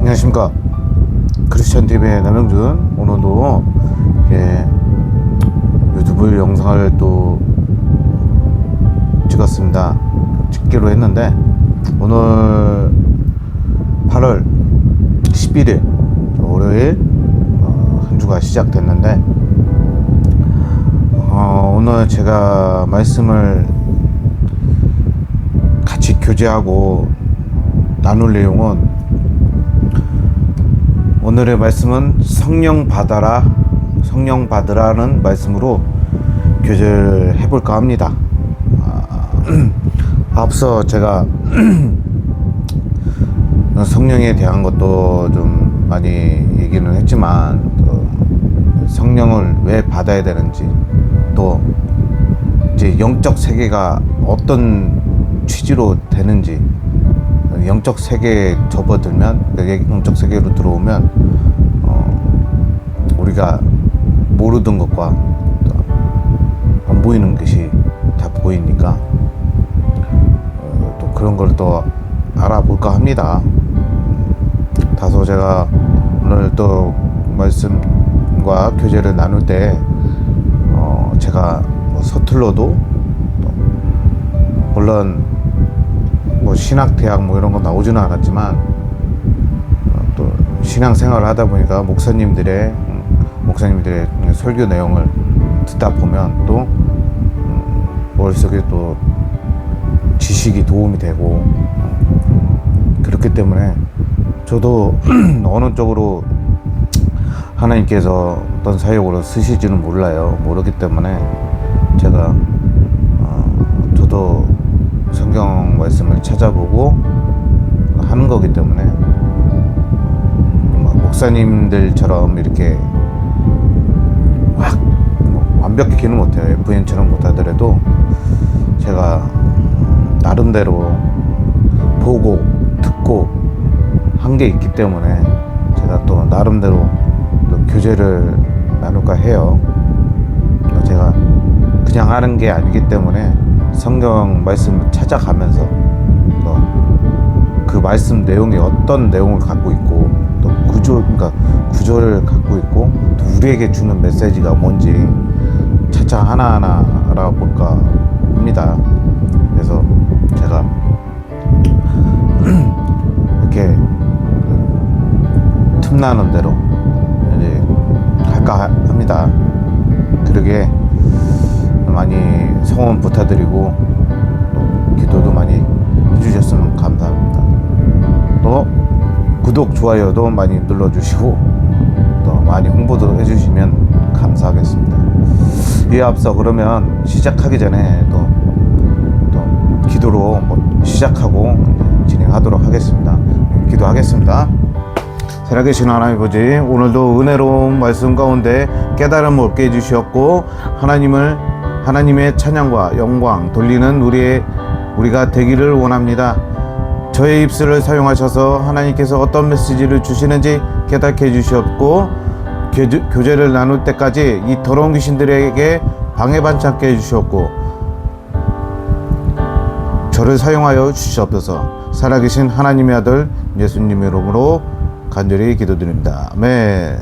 안녕하십니까, 크리스천TV의 남영준. 오늘도 유튜브 영상을 또 찍기로 했는데, 오늘 8월 11일 월요일 한 주가 시작됐는데, 오늘 제가 말씀을 같이 교제하고 나눌 내용은, 오늘의 말씀은 성령 받으라는 말씀으로 교제를 해볼까 합니다. 앞서 제가 성령에 대한 것도 좀 많이 얘기는 했지만, 성령을 왜 받아야 되는지, 또 이제 영적 세계가 어떤 취지로 되는지, 영적 세계에 접어들면, 영적 세계로 들어오면 우리가 모르던 것과 안 보이는 것이 다 보이니까 또 그런 걸 또 알아볼까 합니다. 다소 제가 오늘 또 말씀과 교제를 나눌 때 제가 서툴러도, 물론 신학대학 이런 거 나오지는 않았지만, 또 신앙생활을 하다 보니까 목사님들의 설교 내용을 듣다 보면 또 머릿속에 또 지식이 도움이 되고, 그렇기 때문에 저도 어느 쪽으로 하나님께서 어떤 사역으로 쓰실지는 모르기 때문에 제가 저도 성경 말씀을 찾아보고 하는 거기 때문에, 목사님들처럼 이렇게 완벽히는 못해요. FN처럼 못하더라도 제가 나름대로 보고 듣고 한 게 있기 때문에, 제가 또 나름대로 또 교제를 나눌까 해요. 제가 그냥 하는 게 아니기 때문에 성경 말씀을 찾아가면서 또 그 말씀 내용이 어떤 내용을 갖고 있고, 또 구조를 갖고 있고, 또 우리에게 주는 메시지가 뭔지 차차 하나하나 알아볼까 합니다. 그래서 제가 이렇게 틈나는 대로 이제 갈까 합니다. 그러게 많이 성원 부탁드리고, 또 기도도 많이 해주셨으면 감사합니다. 또 구독, 좋아요도 많이 눌러주시고, 또 많이 홍보도 해주시면 감사하겠습니다. 이에 앞서 그러면 시작하기 전에 또 기도로 시작하고 진행하도록 하겠습니다. 기도하겠습니다. 살아계신 하나님 아버지, 오늘도 은혜로운 말씀 가운데 깨달음을 얻게 해주셨고, 하나님의 찬양과 영광 돌리는 우리가 되기를 원합니다. 저의 입술을 사용하셔서 하나님께서 어떤 메시지를 주시는지 깨닫게 해주셨고, 교제를 나눌 때까지 이 더러운 귀신들에게 방해받지 않게 해주셨고, 저를 사용하여 주시옵소서. 살아계신 하나님의 아들 예수님의 이름으로 간절히 기도드립니다. 아멘.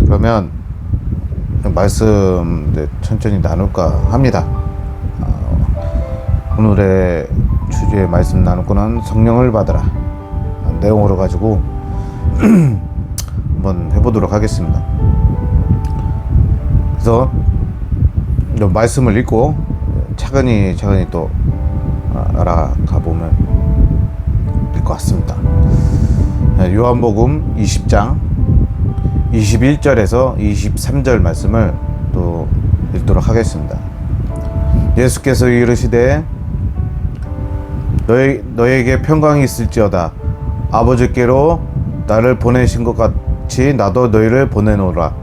그러면 말씀 천천히 나눌까 합니다. 오늘의 주제의 말씀 나눌 거는 성령을 받으라 내용으로 가지고 한번 해보도록 하겠습니다. 그래서 말씀을 읽고 차근히 또 알아가 보면 될 것 같습니다. 요한복음 20장 21절에서 23절 말씀을 또 읽도록 하겠습니다. 예수께서 이르시되 너에게 평강이 있을지어다. 아버지께로 나를 보내신 것 같이 나도 너희를 보내노라.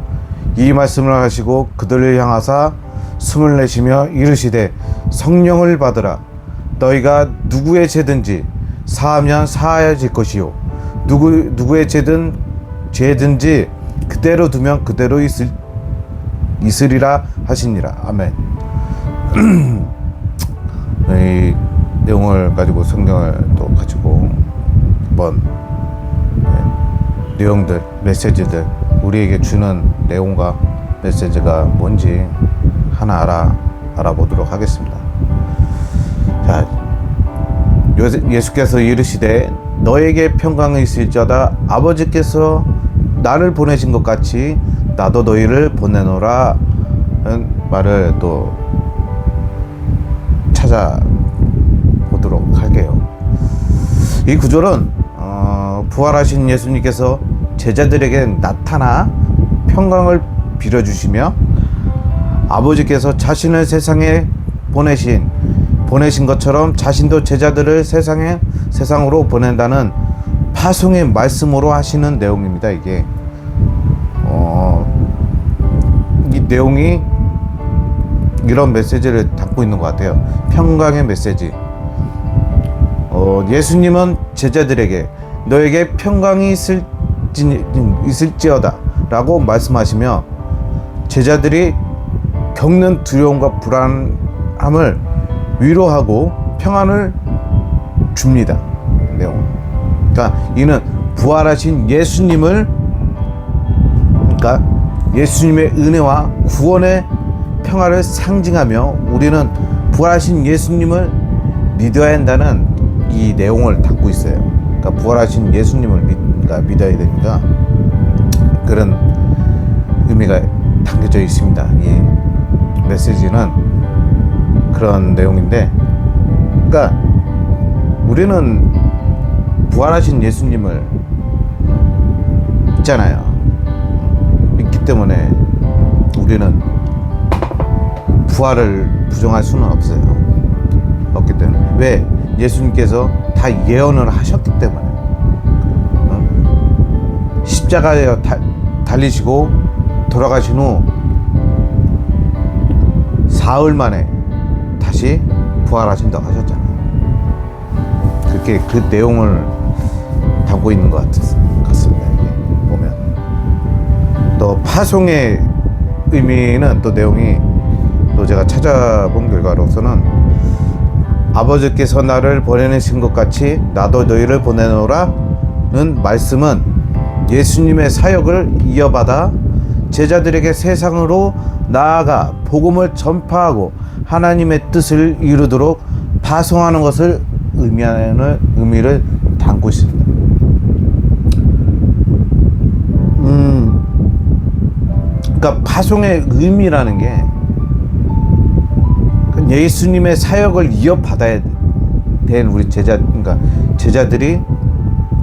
이 말씀을 하시고 그들을 향하사 숨을 내쉬며 이르시되 성령을 받으라. 너희가 누구의 죄든지 사하면 사하여질 것이요, 누구의 죄든지 그대로 두면 그대로 있으리라 하시니라. 아멘. 이 내용을 가지고 성경을 또 가지고 한번 내용들, 메시지들, 우리에게 주는 내용과 메시지가 뭔지 하나 알아보도록 하겠습니다. 자, 예수께서 이르시되 너에게 평강이 있을지어다. 아버지께서 나를 보내신 것 같이 나도 너희를 보내노라 는 말을 또 찾아보도록 할게요. 이 구절은 부활하신 예수님께서 제자들에게 나타나 평강을 빌어주시며 아버지께서 자신을 세상에 보내신 것처럼 자신도 제자들을 세상으로 보낸다는 파송의 말씀으로 하시는 내용입니다. 이게 이 내용이 이런 메시지를 담고 있는 것 같아요. 평강의 메시지. 예수님은 제자들에게 너에게 평강이 있을지어다 라고 말씀하시며 제자들이 겪는 두려움과 불안함을 위로하고 평안을 줍니다. 내용. 그러니까 이는 부활하신 예수님을, 그러니까 예수님의 은혜와 구원의 평화를 상징하며 우리는 부활하신 예수님을 믿어야 한다는 이 내용을 담고 있어요. 그러니까 부활하신 예수님을 믿어야 되니까 그런 의미가 담겨져 있습니다. 이 메시지는 그런 내용인데, 그러니까 우리는 부활하신 예수님을 믿잖아요. 믿기 때문에 우리는 부활을 부정할 수는 없기 때문에. 왜? 예수님께서 다 예언을 하셨기 때문에. 십자가에 달리시고 돌아가신 후 사흘 만에 다시 부활하신다고 하셨잖아요. 그렇게 그 내용을 담고 있는 것 같습니다. 이게 보면 또 파송의 의미는 또 내용이 또 제가 찾아본 결과로서는 아버지께서 나를 보내신 것 같이 나도 너희를 보내노라는 말씀은 예수님의 사역을 이어받아 제자들에게 세상으로 나아가 복음을 전파하고 하나님의 뜻을 이루도록 파송하는 것을 의미하는 의미를 담고 있습니다. 그러니까 파송의 의미라는 게 예수님의 사역을 이어받아야 된 우리 그러니까 제자들이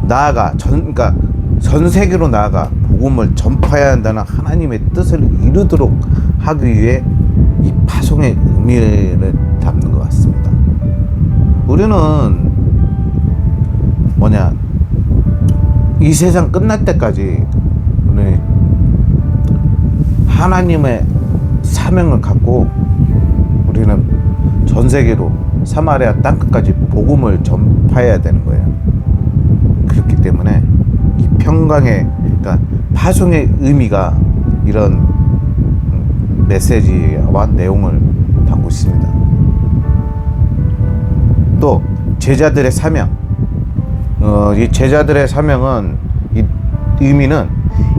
나아가 그러니까 전 세계로 나아가 복음을 전파해야 한다는 하나님의 뜻을 이루도록 하기 위해 이 파송의 의미를 담는 것 같습니다. 우리는 이 세상 끝날 때까지 우리 하나님의 사명을 갖고 우리는 전 세계로 사마리아 땅끝까지 복음을 전파해야 되는 거예요. 그렇기 때문에 이 평강의, 그러니까 파송의 의미가 이런 메시지와 내용을 담고 있습니다. 또 제자들의 사명, 이 제자들의 사명은 이 의미는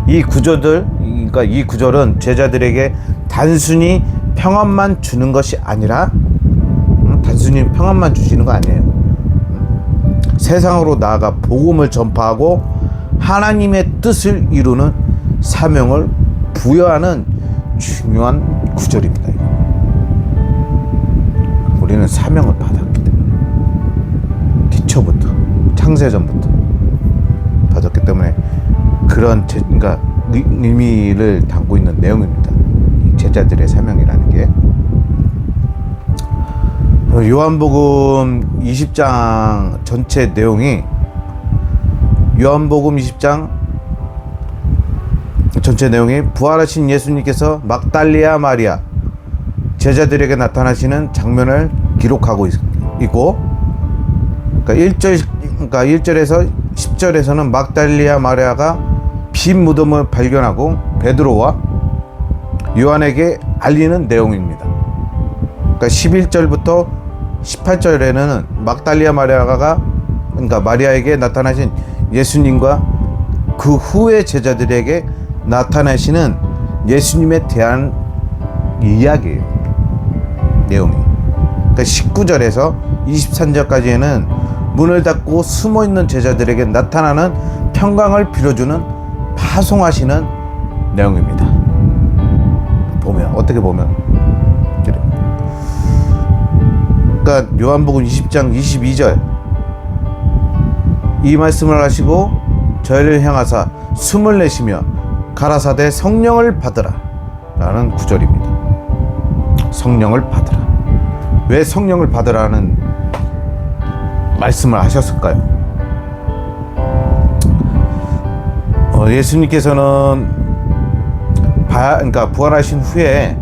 이 구절은 제자들에게 단순히 평안만 주는 것이 아니라 단순히 평안만 주시는 거 아니에요. 세상으로 나아가 복음을 전파하고 하나님의 뜻을 이루는 사명을 부여하는 중요한 구절입니다. 우리는 사명을 받았기 때문에 기초부터 창세전부터 받았기 때문에 그런 그러니까 의미를 담고 있는 내용입니다. 이 제자들의 사명이라는 게. 요한복음 20장 전체 내용이 요한복음 20장 전체 내용이 부활하신 예수님께서 막달리아 마리아 제자들에게 나타나시는 장면을 기록하고 있고, 그러니까 1절에서 10절에서는 막달리아 마리아가 빈 무덤을 발견하고 베드로와 요한에게 알리는 내용입니다. 그러니까 11절부터 18절에는 막달리아 마리아가, 그러니까 마리아에게 나타나신 예수님과 그 후에 제자들에게 나타나시는 예수님에 대한 이야기예요. 내용이. 그러니까 19절에서 23절까지에는 문을 닫고 숨어있는 제자들에게 나타나는 평강을 빌어주는 파송하시는 내용입니다. 보면 어떻게 보면 그래. 그러니까 요한복음 20장 22절 이 말씀을 하시고 저희를 향하사 숨을 내쉬며 가라사대 성령을 받으라 라는 구절입니다. 성령을 받으라. 왜 성령을 받으라는 말씀을 하셨을까요? 예수님께서는 그러니까 부활하신 후에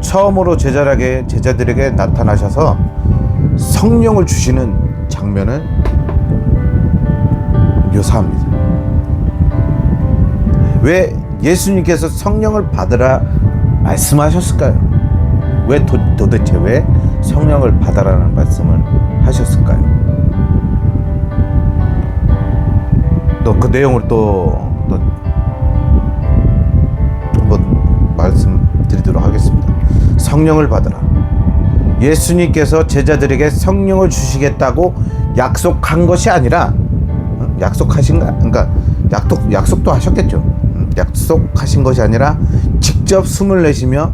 처음으로 제자들에게 나타나셔서 성령을 주시는 장면을 묘사합니다. 왜 예수님께서 성령을 받으라 말씀하셨을까요? 왜 도대체 왜 성령을 받아라는 말씀을 하셨을까요? 또 그 내용을 또 한번 말씀드리도록 하겠습니다. 성령을 받으라. 예수님께서 제자들에게 성령을 주시겠다고 약속한 것이 아니라 약속하신가? 그러니까 약속도 하셨겠죠. 약속하신 것이 아니라 직접 숨을 내쉬며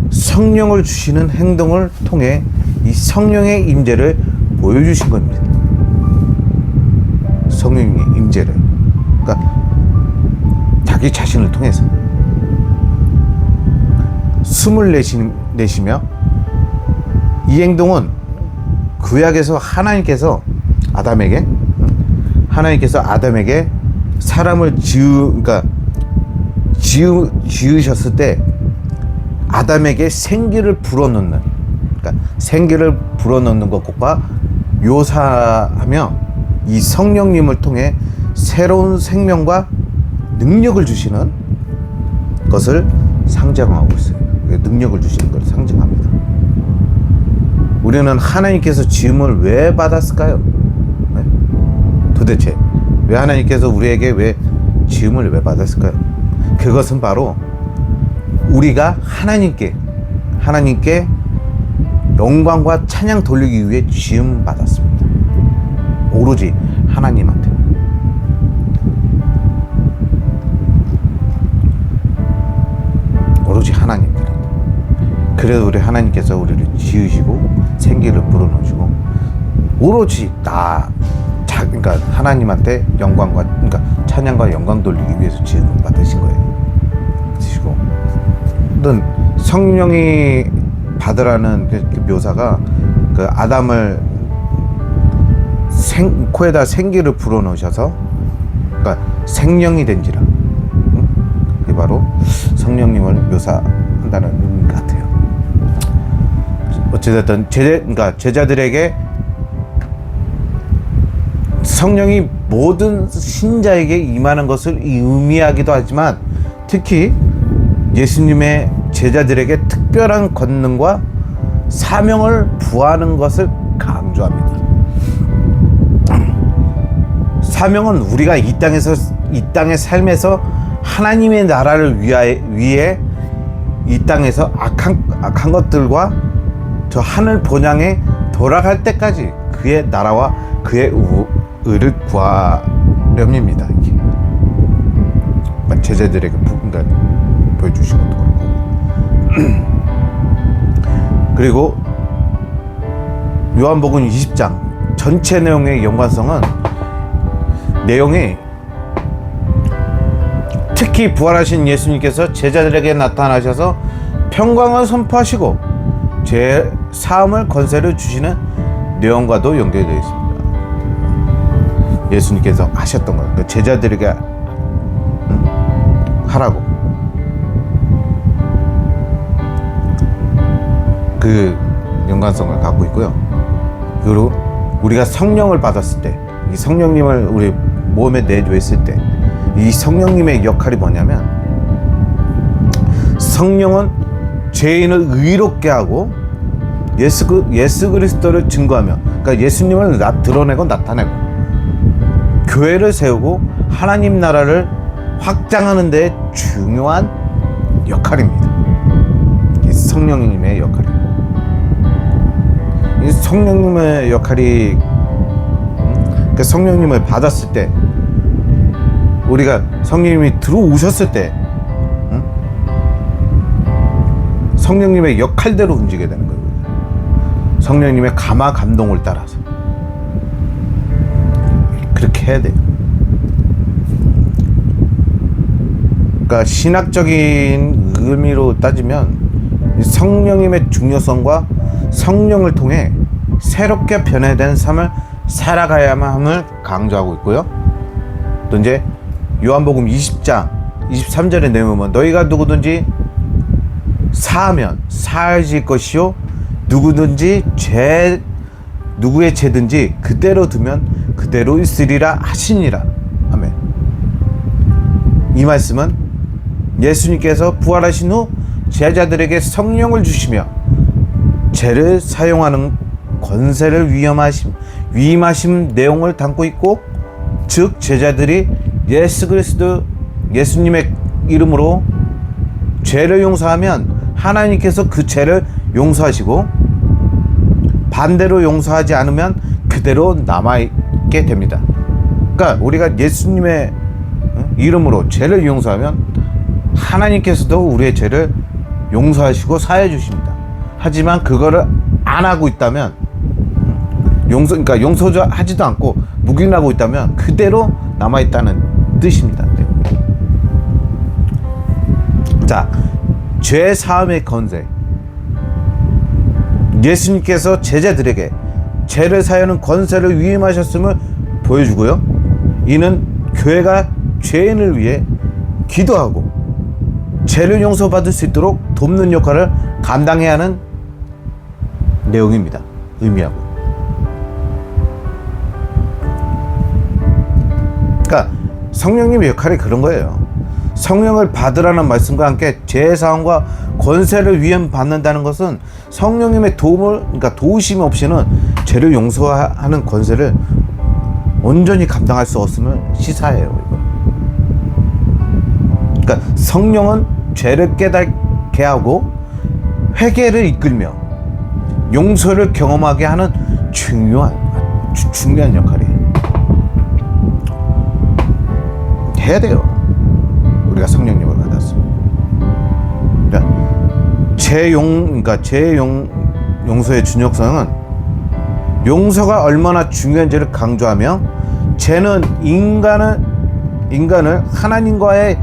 성령을 주시는 행동을 통해 이 성령의 임재를 보여주신 겁니다. 성령의 임재를. 그러니까 자기 자신을 통해서 숨을 내쉬며 이 행동은 구약에서 하나님께서 아담에게 사람을 지으셨을 때 아담에게 생기를 불어넣는, 그러니까 생기를 불어넣는 것과 묘사하며 이 성령님을 통해 새로운 생명과 능력을 주시는 것을 상징하고 있어요. 능력을 주시는 것을 상징합니다. 우리는 하나님께서 지음을 왜 받았을까요? 네? 도대체 왜 하나님께서 우리에게 왜 지음을 왜 받았을까요? 그것은 바로 우리가 하나님께 영광과 찬양 돌리기 위해 지음 받았습니다. 오로지 하나님한테. 오로지 하나님들한테. 그래서 우리 하나님께서 우리를 지으시고 생기를 불어넣으시고 오로지 그러니까 하나님한테 영광과 그러니까 찬양과 영광 돌리기 위해서 지음을 받으신 거예요. 받으시고 또 성령이 받으라는 그 묘사가 그 아담을 코에다 생기를 불어넣으셔서 그러니까 생명이 된지라. 그게 바로 성령님을 묘사한다는 의미 같아요. 어찌됐든 그러니까 제자들에게 성령이 모든 신자에게 임하는 것을 의미하기도 하지만 특히 예수님의 제자들에게 특별한 권능과 사명을 부하는 것을 강조합니다. 사명은 우리가 이 땅의 삶에서 하나님의 나라를 위해 이 땅에서 악한 것들과 저 하늘 본향에 돌아갈 때까지 그의 나라와 그의 의를 구하렴입니다. 제자들에게 보여주신 것도 그렇고 그리고 요한복음 20장 전체 내용의 연관성은 내용이 특히 부활하신 예수님께서 제자들에게 나타나셔서 평강을 선포하시고 죄 사함을 권세를 주시는 내용과도 연결되어 있습니다. 예수님께서 하셨던 거예요. 그러니까 제자들에게 하라고 그 연관성을 갖고 있고요. 그리고 우리가 성령을 받았을 때, 이 성령님을 우리 몸에 내주했을 때, 이 성령님의 역할이 뭐냐면 성령은 죄인을 의롭게 하고 예수 그리스도를 증거하며, 그러니까 예수님을 드러내고 나타내고 교회를 세우고 하나님 나라를 확장하는 데 중요한 역할입니다. 이 성령님의 역할입니다. 이 성령님의 역할이 그 성령님을 받았을 때, 우리가 성령님이 들어오셨을 때 성령님의 역할대로 움직여야 되는 거예요. 성령님의 감화 감동을 따라서 그렇게 해야 돼요. 그러니까 신학적인 의미로 따지면 성령님의 중요성과 성령을 통해 새롭게 변화된 삶을 살아가야만 함을 강조하고 있고요. 또 이제 요한복음 20장 23절의 내용은 너희가 누구든지 사하면 사해질 것이요 누구의 죄든지 그대로 두면 그대로 있으리라 하시니라. 아멘. 이 말씀은 예수님께서 부활하신 후 제자들에게 성령을 주시며 죄를 사용하는 권세를 위임하신 내용을 담고 있고, 즉 제자들이 예수님의 이름으로 죄를 용서하면 하나님께서 그 죄를 용서하시고, 반대로 용서하지 않으면 그대로 남아있게 됩니다. 그러니까 우리가 예수님의 이름으로 죄를 용서하면 하나님께서도 우리의 죄를 용서하시고 사해 주십니다. 하지만 그거를 안 하고 있다면, 그러니까 용서하지도 않고 묵인하고 있다면 그대로 남아있다는 뜻입니다. 자, 죄 사함의 권세. 예수님께서 제자들에게 죄를 사하는 권세를 위임하셨음을 보여주고요. 이는 교회가 죄인을 위해 기도하고 죄를 용서받을 수 있도록 돕는 역할을 감당해야 하는 내용입니다. 의미하고. 그러니까 성령님의 역할이 그런 거예요. 성령을 받으라는 말씀과 함께 죄사함과 권세를 위임받는다는 것은 성령님의 그러니까 도우심 없이는 죄를 용서하는 권세를 온전히 감당할 수 없음을 시사해요. 이거. 그러니까 성령은 죄를 깨닫게 하고 회개를 이끌며 용서를 경험하게 하는 중요한 역할이에요. 해야 돼요. 우리가 성령님을 받았습니다. 그러니까 용서의 준역성은 용서가 얼마나 중요한지를 강조하며, 죄는 인간을 하나님과의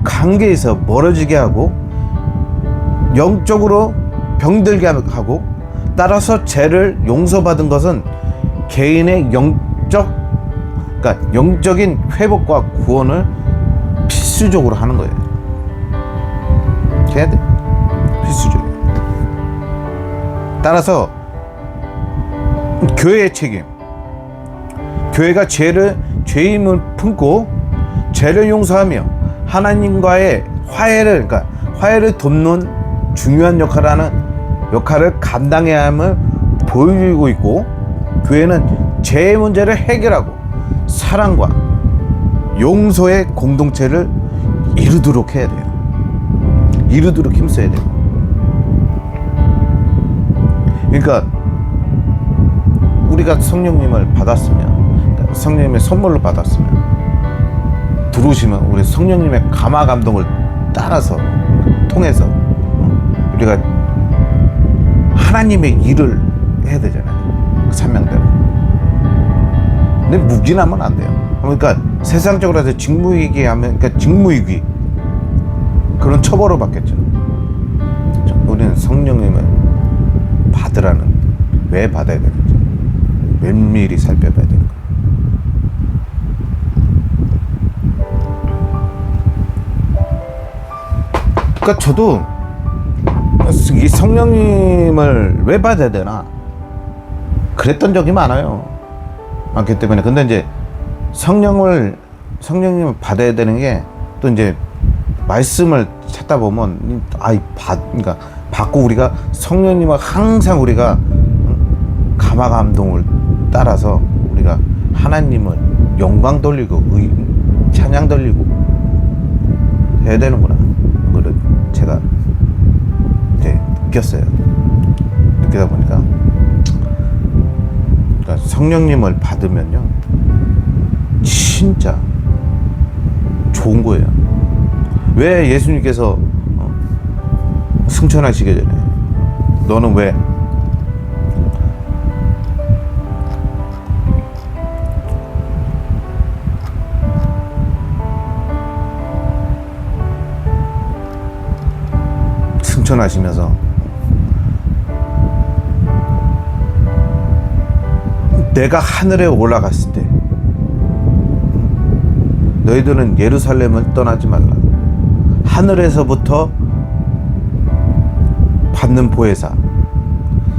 관계에서 멀어지게 하고 영적으로 병들게 하고, 따라서 죄를 용서받은 것은 개인의 영적인 회복과 구원을 필수적으로 하는 거예요. 해야 돼. 필수적이에요. 따라서 교회의 책임. 교회가 죄임을 품고 죄를 용서하며 하나님과의 화해를 돕는 중요한 역할을 감당해야 함을 보여주고 있고, 교회는 죄의 문제를 해결하고 사랑과 용서의 공동체를 이루도록 해야 돼요. 이루도록 힘써야 돼요. 그러니까 우리가 성령님을 받았으면, 성령님의 선물로 받았으면, 들어오시면 우리 성령님의 감화 감동을 따라서 통해서 우리가 하나님의 일을 해야 되잖아요. 그 사명대로. 근데 묵인하면 안 돼요. 그러니까 세상적으로 해서 직무유기 하면, 그러니까 직무유기 그런 처벌을 받겠죠. 우리는 성령님을 받으라는, 왜 받아야 되는지 면밀히 살펴봐야 되는 거예요. 그러니까 저도 이 성령님을 왜 받아야 되나 그랬던 적이 많기 때문에. 근데 이제 성령님을 받아야 되는 게, 또 이제 말씀을 찾다 보면 그러니까 받고 우리가 성령님을 항상 우리가 감화 감동을 따라서 우리가 하나님을 영광 돌리고 찬양 돌리고 해야 되는구나. 이거를 제가 이제 느꼈어요. 느끼다 보니까 그러니까 성령님을 받으면요 진짜 좋은 거예요. 왜 예수님께서 승천하시기 전에 너는 왜 승천하시면서 내가 하늘에 올라갔을 때 너희들은 예루살렘을 떠나지 말라. 하늘에서부터 받는 보혜사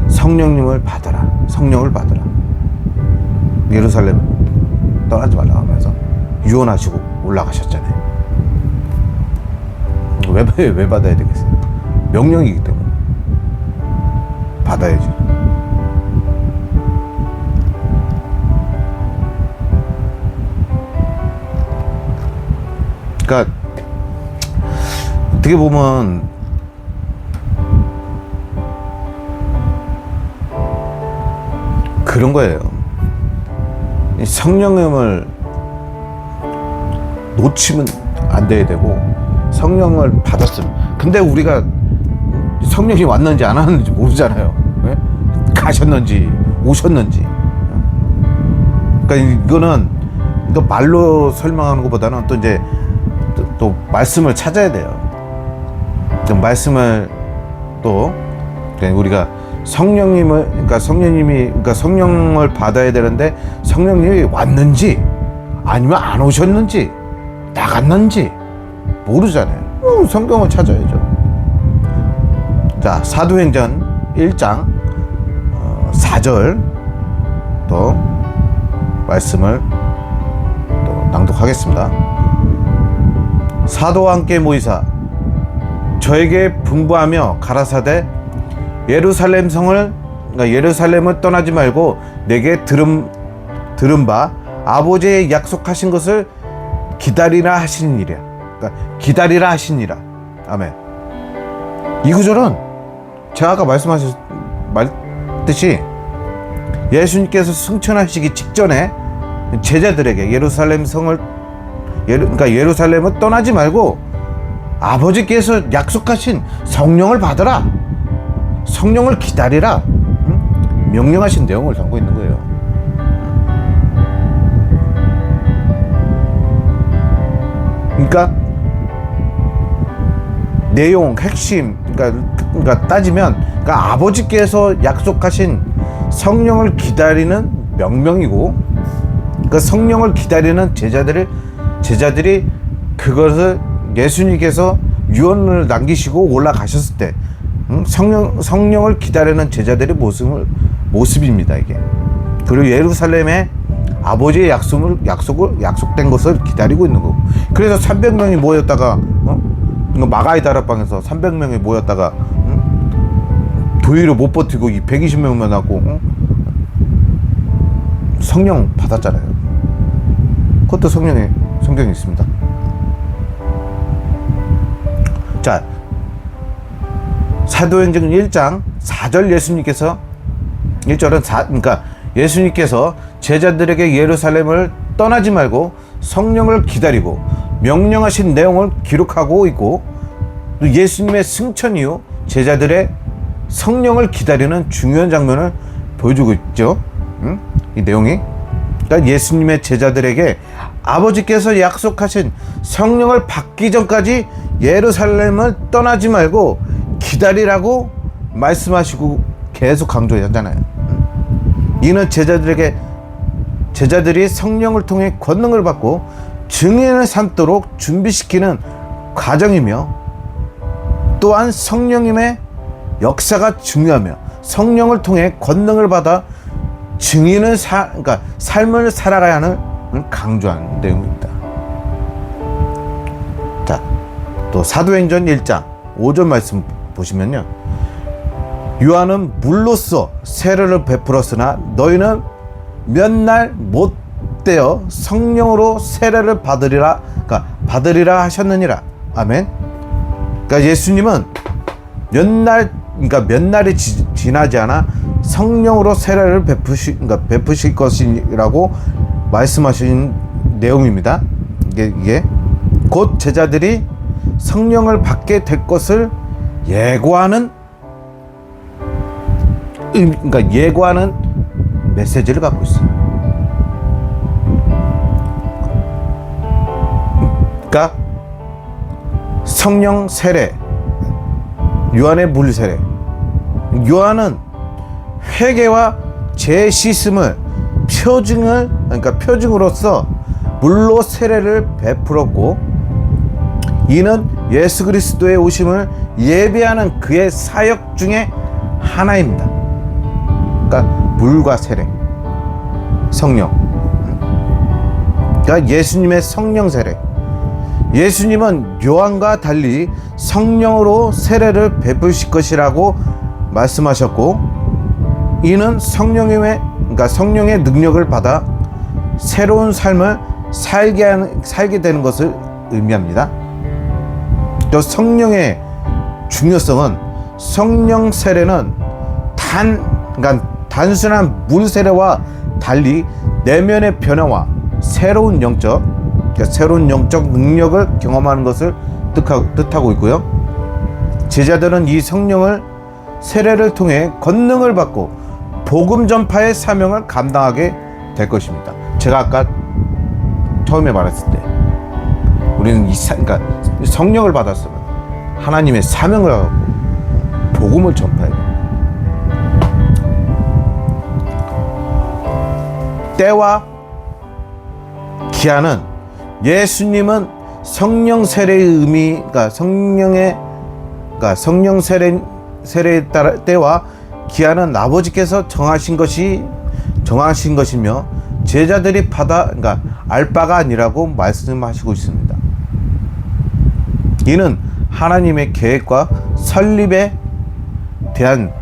성령님을 받아라. 성령을 받아라. 예루살렘 떠나지 말라 하면서 유언하시고 올라가셨잖아요. 왜 받아야 되겠어요? 명령이기 때문에 받아야지. 그러니까 어떻게 보면 그런 거예요. 성령님을 놓치면 안 돼야 되고 성령을 받았으면, 근데 우리가 성령이 왔는지 안 왔는지 모르잖아요. 네? 가셨는지 오셨는지. 그러니까 이거는 이거 말로 설명하는 것보다는 또 이제 또 말씀을 찾아야 돼요. 말씀을 또 그러니까 우리가 성령님을 그러니까 성령을 받아야 되는데 성령님이 왔는지 아니면 안 오셨는지 나갔는지 모르잖아요. 성경을 찾아야죠. 자, 사도행전 1장 4절 또 말씀을 또 낭독하겠습니다. 사도와 함께 모이사 저에게 분부하며 가라사대 예루살렘 성을 그러니까 예루살렘을 떠나지 말고 내게 들은 바 아버지의 약속하신 것을 기다리라 하시니라. 그러니까 기다리라 하시니라. 아멘. 이 구절은 제가 아까 말했듯이 예수님께서 승천하시기 직전에 제자들에게 예루살렘 성을 그러니까 예루살렘을 떠나지 말고 아버지께서 약속하신 성령을 받으라, 성령을 기다리라, 명령하신 내용을 담고 있는 거예요. 그러니까 내용 핵심 그러니까 따지면 그러니까 아버지께서 약속하신 성령을 기다리는 명령이고, 그러니까 성령을 기다리는 제자들이 그것을 예수님께서 유언을 남기시고 올라가셨을 때 성령을 기다리는 제자들의 모습입니다. 이게. 그리고 예루살렘에 아버지의 약속된 것을 기다리고 있는 거고. 그래서 300명이 모였다가 마가의 다락방에서 300명이 모였다가 도의를 못 버티고 120명만 남고 성령 받았잖아요. 그것도 성경에 있습니다. 자, 사도행전 1장 4절 예수님께서 1절은 그러니까 예수님께서 제자들에게 예루살렘을 떠나지 말고 성령을 기다리고 명령하신 내용을 기록하고 있고, 또 예수님의 승천 이후 제자들의 성령을 기다리는 중요한 장면을 보여주고 있죠. 이 내용이. 그러니까 예수님의 제자들에게 아버지께서 약속하신 성령을 받기 전까지 예루살렘을 떠나지 말고 기다리라고 말씀하시고 계속 강조하잖아요. 이는 제자들이 성령을 통해 권능을 받고 증인을 삼도록 준비시키는 과정이며, 또한 성령님의 역사가 중요하며 성령을 통해 권능을 받아 증인을 그러니까 삶을 살아가야 하는 강조한 내용입니다. 자, 또 사도행전 1장 5절 말씀 보시면요, 요한은 물로써 세례를 베풀었으나 너희는 몇 날 못 덧대어 성령으로 세례를 받으리라, 그러니까 받으리라 하셨느니라. 아멘. 그러니까 예수님은 몇 날이 지나지 않아 성령으로 세례를 베푸실 것이라고 말씀하신 내용입니다. 이게 곧 제자들이 성령을 받게 될 것을 예고하는 메시지를 갖고 있어요. 그러니까 성령 세례, 요한의 물 세례. 요한은 회개와 죄 씻음을 표징으로서 물로 세례를 베풀었고, 이는 예수 그리스도의 오심을 예비하는 그의 사역 중에 하나입니다. 그러니까 물과 세례, 성령. 그러니까 예수님의 성령 세례. 예수님은 요한과 달리 성령으로 세례를 베푸실 것이라고 말씀하셨고, 이는 성령의 능력을 받아 새로운 삶을 살게 되는 것을 의미합니다. 또 성령의 중요성은, 성령 세례는 단순한 물 세례와 달리 내면의 변화와 새로운 영적 능력을 경험하는 것을 뜻하고 있고요. 제자들은 이 성령을 세례를 통해 권능을 받고 복음 전파의 사명을 감당하게 될 것입니다. 제가 아까 처음에 말했을 때, 우리는 성령을 받았으면 하나님의 사명을 하고 복음을 전파해야 돼요. 때와 기한은, 예수님은 성령 세례의 의미, 성령 세례에 따라 때와 기한은 아버지께서 정하신 것이며 제자들이 알 바가 아니라고 말씀하시고 있습니다. 이는 하나님의 계획과 설립에 대한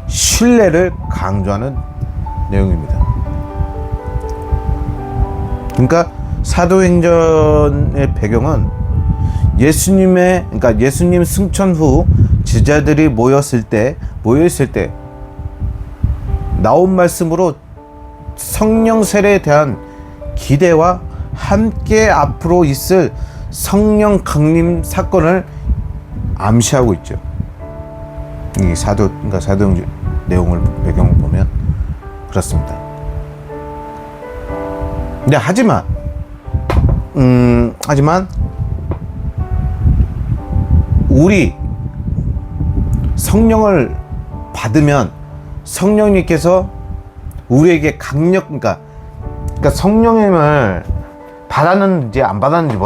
신뢰를 강조하는 내용입니다. 그러니까 사도행전의 배경은 예수님 승천 후 제자들이 모였을 때 나온 말씀으로 성령 세례에 대한 기대와 함께 앞으로 있을 성령 강림 사건을 암시하고 있죠. 이 사도행전 내용을 배경을 보면 그렇습니다. 근데 하지만 우리 성령을 받으면 성령님께서 우리에게 그러니까 성령님을 받았는지 안 받았는지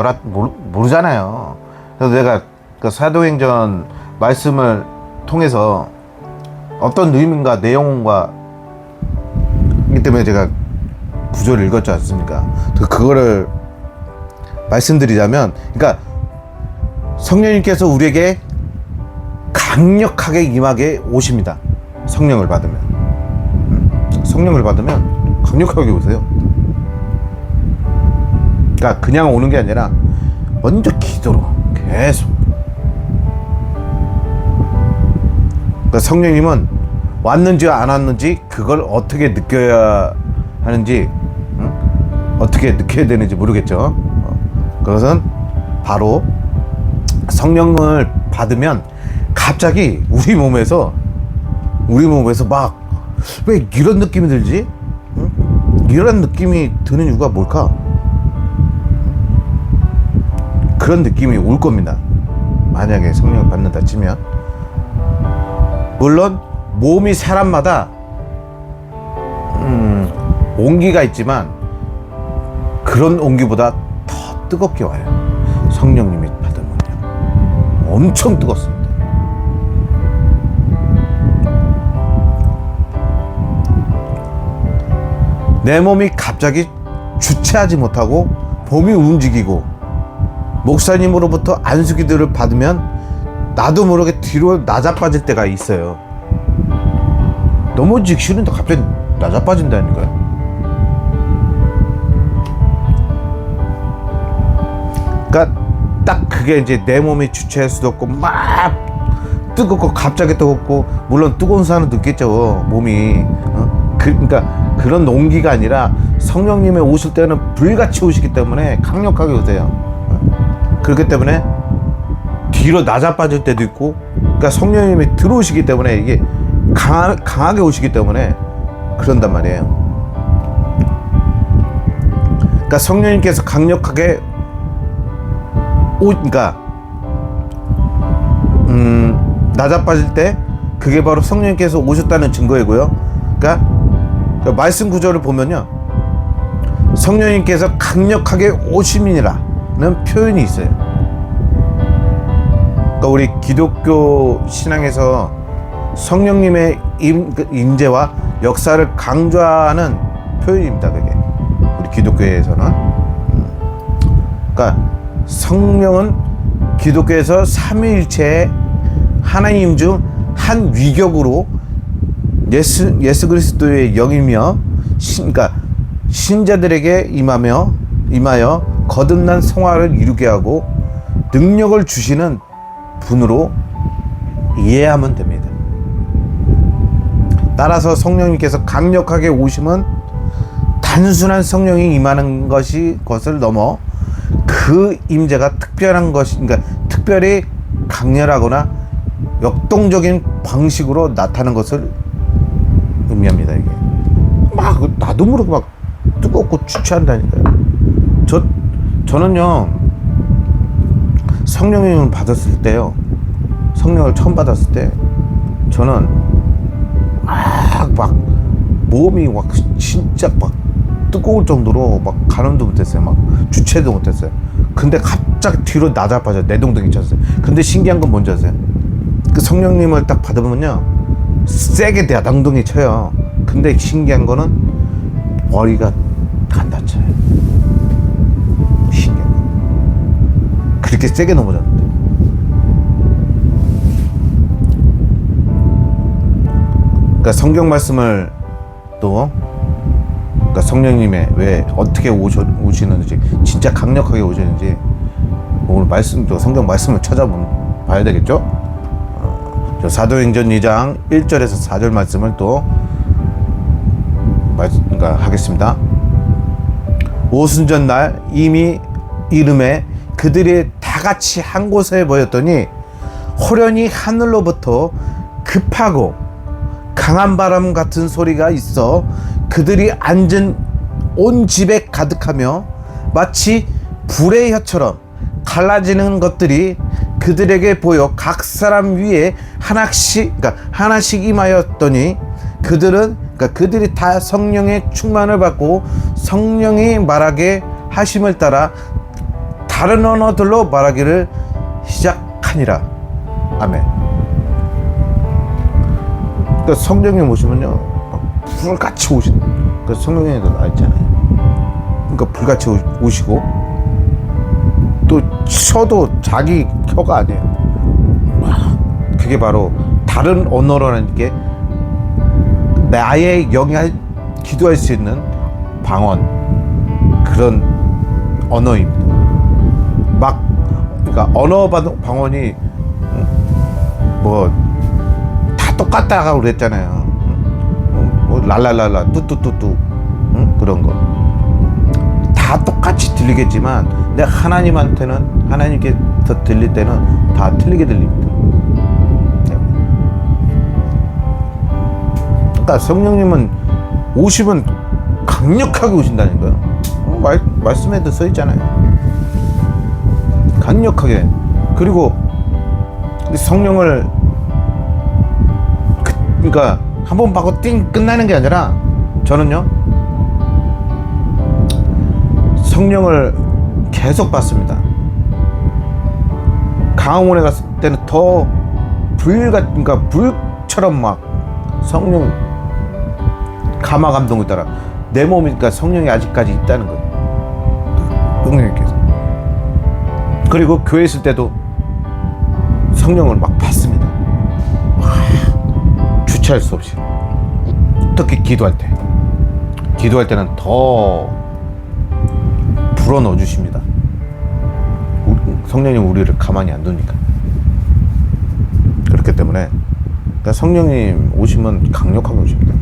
모르잖아요. 그래서 내가 그 사도행전 말씀을 통해서 어떤 의미인가 내용과 이 때문에 제가 구절을 읽었지 않습니까? 그거를 말씀드리자면, 그러니까 성령님께서 우리에게 강력하게 임하게 오십니다. 성령을 받으면 강력하게 오세요. 그러니까 그냥 오는 게 아니라 먼저 기도로 계속. 그러니까 성령님은 왔는지 안 왔는지 그걸 어떻게 느껴야 하는지, 어떻게 느껴야 되는지 모르겠죠. 그것은 바로 성령을 받으면 갑자기 우리 몸에서 막 왜 이런 느낌이 들지? 이런 느낌이 드는 이유가 뭘까? 그런 느낌이 올 겁니다. 만약에 성령을 받는다 치면. 물론 몸이 사람마다 온기가 있지만 그런 온기보다 더 뜨겁게 와요. 성령님이 받으면요, 엄청 뜨겁습니다. 내 몸이 갑자기 주체하지 못하고 몸이 움직이고 목사님으로부터 안수기도를 받으면 나도 모르게 뒤로 낮아빠질 때가 있어요. 넘어지기 싫은데 갑자기 낮아빠진다니까요. 그러니까 딱 그게 이제 내 몸이 주체할 수도 없고 막 뜨겁고 갑자기 뜨겁고, 물론 뜨거운 사람은 느꼈죠 몸이. 그러니까 그런 농기가 아니라 성령님이 오실 때는 불같이 오시기 때문에 강력하게 오세요. 그렇기 때문에 뒤로 낮아빠질 때도 있고, 그러니까 성령님이 들어오시기 때문에 이게 강하게 오시기 때문에 그런단 말이에요. 그러니까 성령님께서 강력하게 그러니까 낮아빠질 때 그게 바로 성령님께서 오셨다는 증거이고요. 그러니까 말씀 구절을 보면요, 성령님께서 강력하게 오심이라는 표현이 있어요. 그러니까 우리 기독교 신앙에서 성령님의 임재와 역사를 강조하는 표현입니다. 그게 우리 기독교에서는. 그러니까 성령은 기독교에서 삼위일체의 하나님 중 한 위격으로 예수 그리스도의 영이며 그러니까 신자들에게 임하여 거듭난 성화를 이루게 하고 능력을 주시는 분으로 이해하면 됩니다. 따라서 성령님께서 강력하게 오심은 단순한 성령이 임하는 것을 넘어 그 임재가 특별한 것이, 그러니까 특별히 강렬하거나 역동적인 방식으로 나타나는 것을 의미합니다. 이게 막 나도 모르게 막 뜨겁고 주체한다니까요. 저는요, 성령을 받았을 때요, 성령을 처음 받았을 때 저는 막 몸이 막 진짜 막 뜨거울 정도로 막 가늠도 못했어요. 막 주체도 못했어요. 근데 갑자기 뒤로 낮아빠져 내동댕이 쳤어요. 근데 신기한 건 뭔지 아세요? 그 성령님을 딱 받으면요, 세게 내동댕이 쳐요. 근데 신기한 거는 머리가 안 다쳐요. 신기한 거. 그렇게 세게 넘어졌는데. 그러니까 성경 말씀을 또, 그러니까 성령님의 왜 어떻게 오시는지, 진짜 강력하게 오시는지 오늘 말씀도 성경 말씀을 찾아봐야 되겠죠? 저 사도행전 2장 1절에서 4절 말씀을 또 그러니까 하겠습니다. 오순절 날 이미 이름에 그들이 다 같이 한 곳에 모였더니 호련히 하늘로부터 급하고 강한 바람 같은 소리가 있어 그들이 앉은 온 집에 가득하며 마치 불의 혀처럼 갈라지는 것들이 그들에게 보여 각 사람 위에 하나씩 임하였더니 그들이 다 성령의 충만을 받고 성령이 말하게 하심을 따라 다른 언어들로 말하기를 시작하니라. 아멘. 그러니까 성령님 오시면요, 불같이 오신, 그 성령님도 나 있잖아요. 그러니까 불같이 오시고, 또 혀도 자기 혀가 아니에요. 그게 바로 다른 언어라는 게 나의 영이 기도할 수 있는 방언, 그런 언어입니다. 그러니까 언어 방언이 뭐 다 똑같다고 그랬잖아요. 뭐 랄랄랄라 뚜뚜뚜뚜 그런 거 다 똑같이 들리겠지만, 근데 하나님께 더 들릴 때는 다 틀리게 들립니다. 그러니까 성령님은 오시면 강력하게 오신다는 거예요. 말씀에도 써 있잖아요. 강력하게. 그리고 성령을 그러니까 한 번 받고 띵 끝나는 게 아니라, 저는요 성령을 계속 받습니다. 강원에 갔을 때는 더 그러니까 불처럼 막 성령 감화 감동에 따라 내 몸이니까 성령이 아직까지 있다는 거예요. 성령님께서. 그리고 교회 있을 때도 성령을 막 받습니다. 주체할 수 없이. 특히 기도할 때는 더 불어넣어 주십니다. 성령님 우리를 가만히 안 두니까. 그렇기 때문에 그러니까 성령님 오시면 강력하게 오십니다.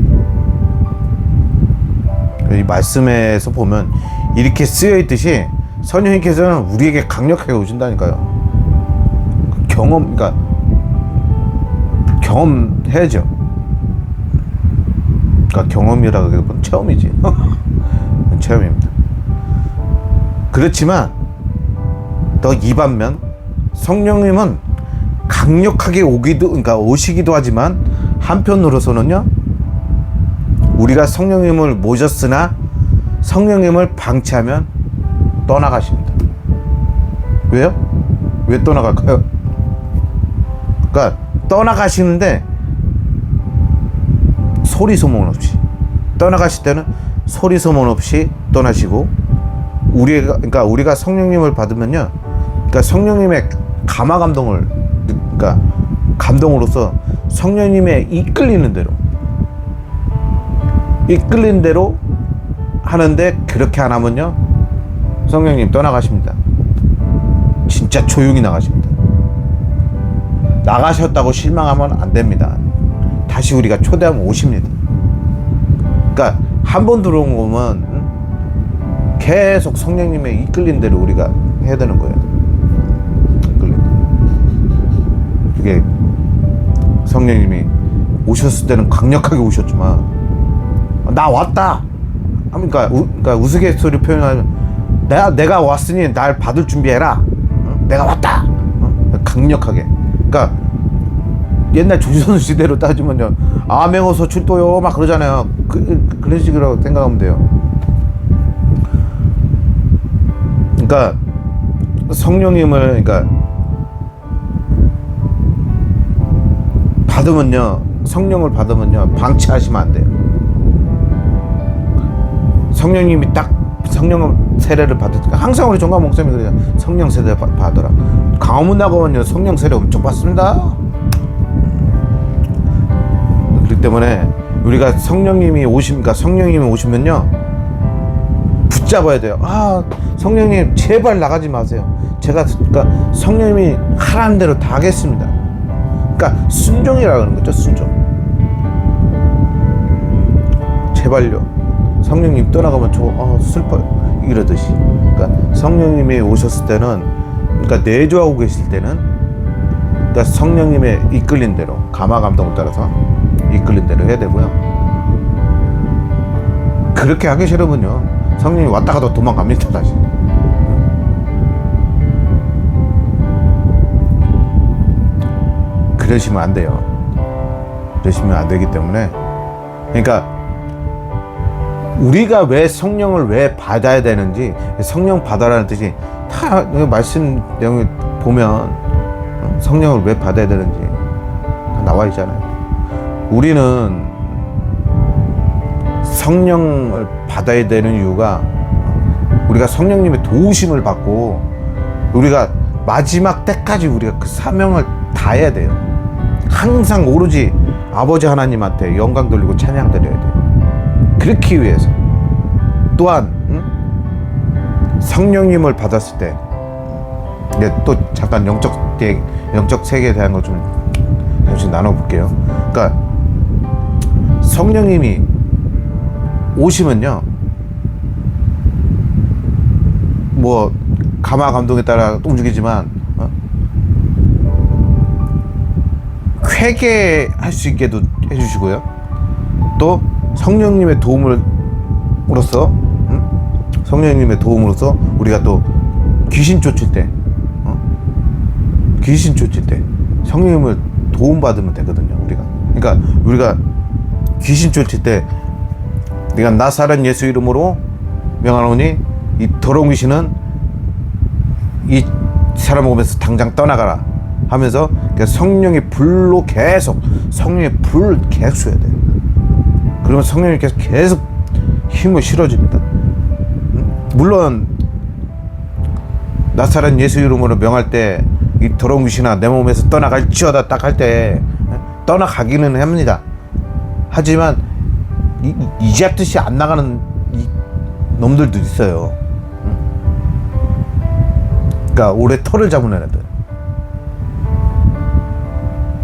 이 말씀에서 보면 이렇게 쓰여 있듯이 성령님께서는 우리에게 강력하게 오신다니까요. 그러니까 경험해야죠. 그러니까 경험이라고 하기보다는 체험이지. 체험입니다. 그렇지만 또 이 반면 성령님은 강력하게 그러니까 오시기도 하지만 한편으로서는요, 우리가 성령님을 모셨으나 성령님을 방치하면 떠나가십니다. 왜요? 왜 떠나갈까요? 그러니까 떠나가시는데 소리 소문 없이 떠나가실 때는 소리 소문 없이 떠나시고, 그러니까 우리가 성령님을 받으면요, 그러니까 성령님의 감화 감동을, 그러니까 감동으로서 성령님의 이끌리는 대로 하는데, 그렇게 안 하면요 성령님 떠나가십니다. 진짜 조용히 나가십니다. 나가셨다고 실망하면 안 됩니다. 다시 우리가 초대하면 오십니다. 그러니까 한 번 들어온 거면 계속 성령님의 이끌린 대로 우리가 해야 되는 거예요. 그게 성령님이 오셨을 때는 강력하게 오셨지만, 나 왔다, 그러니까 우스갯소리 표현하면 내가 왔으니 날 받을 준비해라, 내가 왔다, 강력하게. 그러니까 옛날 조선 시대로 따지면요, 암행어서 출도요 막 그러잖아요. 그런 식으로 생각하면 돼요. 그러니까 성령님을 성령을 받으면요 방치하시면 안 돼요. 성령님이 딱 성령 세례를 받으니까, 항상 우리 종가 목사님이 그래요. 성령 세례 받으라. 강화문 나가면요 성령 세례 엄청 받습니다. 그렇기 때문에 우리가 성령님이 오시면요 붙잡아야 돼요. 성령님 제발 나가지 마세요. 그러니까 성령님이 하라는 대로 다 하겠습니다. 그러니까 순종이라는 거죠. 순종. 제발요. 성령님 떠나가면 저 슬퍼요. 이러듯이. 그러니까 성령님이 오셨을 때는, 그러니까 내조하고 계실 때는, 그러니까 성령님의 이끌린 대로, 감화 감동을 따라서 이끌린 대로 해야 되고요. 그렇게 하기 싫으면요 성령이 왔다가도 도망갑니다. 다시. 그러시면 안 돼요. 그러시면 안 되기 때문에, 그러니까 우리가 왜 성령을 왜 받아야 되는지, 성령 받아라는 뜻이 다 말씀 내용을 보면 성령을 왜 받아야 되는지 다 나와 있잖아요. 우리는 성령을 받아야 되는 이유가, 우리가 성령님의 도우심을 받고 우리가 마지막 때까지 우리가 그 사명을 다해야 돼요. 항상 오로지 아버지 하나님한테 영광 돌리고 찬양 드려야 돼요. 그렇기 위해서. 또한 성령님을 받았을 때, 또 잠깐 영적 세계에 대한 거 좀 잠시 나눠볼게요. 그러니까 성령님이 오시면요, 뭐 감화 감동에 따라 움직이지만 회개할 수 있게도 해주시고요. 또 성령님의 도움으로써 우리가 또 귀신 쫓을 때 성령님을 도움받으면 되거든요. 우리가 귀신 쫓을 때, 내가 나사렛 예수 이름으로 명하노니 이 더러운 귀신은 이 사람 보면서 당장 떠나가라 하면서 성령의 불로 성령의 불을 계속 쏘야 돼요. 그러면 성령이 계속 힘을 실어줍니다. 물론 나사렛 예수 이름으로 명할 때 이 더러운 귀신아 내 몸에서 떠나갈지어다 딱 할 때 떠나가기는 합니다. 하지만 이 잡듯이 안 나가는 이 놈들도 있어요. 그러니까 올해 털을 잡은 애들.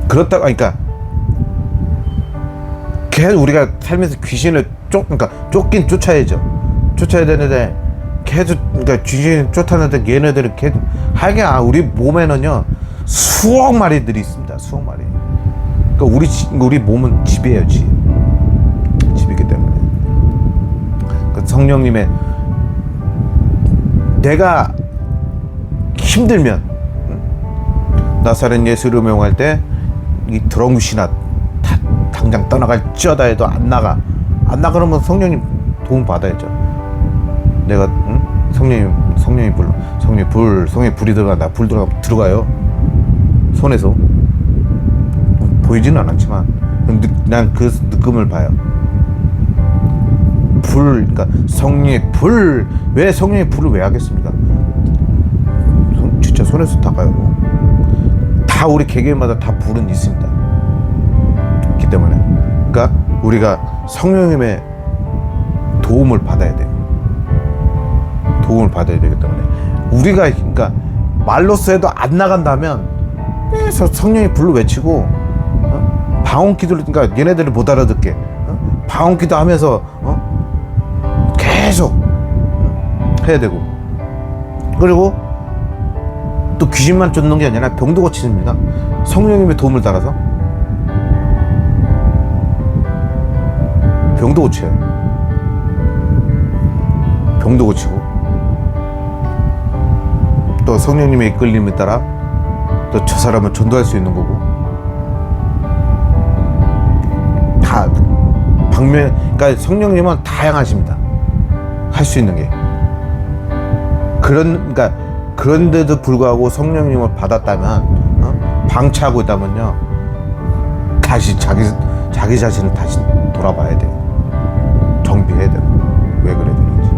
그렇다고, 그러니까 계속 우리가 살면서 귀신을 그러니까 쫓긴 쫓아야죠. 쫓아야 되는데 계속, 그러니까 귀신 쫓아내는데 얘네들은 계속 하게, 우리 몸에는요 수억 마리들이 있습니다. 수억 마리. 그러니까 우리 몸은 집이에요, 집이기 때문에. 그러니까 성령님의, 내가 힘들면 나사렛 예수를 명할 때 이 더러운 귀신아 당장 떠나갈지어다 해도 안 나가면 성령님 도움 받아야죠. 내가 성령님 불러, 성령님 불이 들어간다. 불 들어가요. 손에서 보이지는 않았지만 난 그 느낌을 봐요. 그러니까 성령의 불, 왜 성령의 불을 왜 하겠습니까? 진짜 손에서 다 가요. 다 우리 개개인마다 다 불은 있습니다. 그렇기 때문에, 그러니까 우리가 성령님의 도움을 받아야 돼요. 도움을 받아야 되기 때문에 우리가, 그러니까 말로써 해도 안 나간다면 성령의 불로 외치고 방언기도를, 그러니까 얘네들을 못 알아듣게 방언기도 하면서 계속 해야 되고, 그리고 또 귀신만 쫓는 게 아니라 병도 고치십니다. 성령님의 도움을 따라서 병도 고쳐요. 병도 고치고, 또 성령님의 이끌림에 따라 또 저 사람을 전도할 수 있는 거고, 다 방면, 그러니까 성령님은 다양하십니다. 할 수 있는 게. 그러니까 그런데도 불구하고 성령님을 받았다면, 방치하고 있다면요, 다시 자기 자신을 다시 돌아봐야 돼요. 정비해야 돼요. 왜 그래 그런지.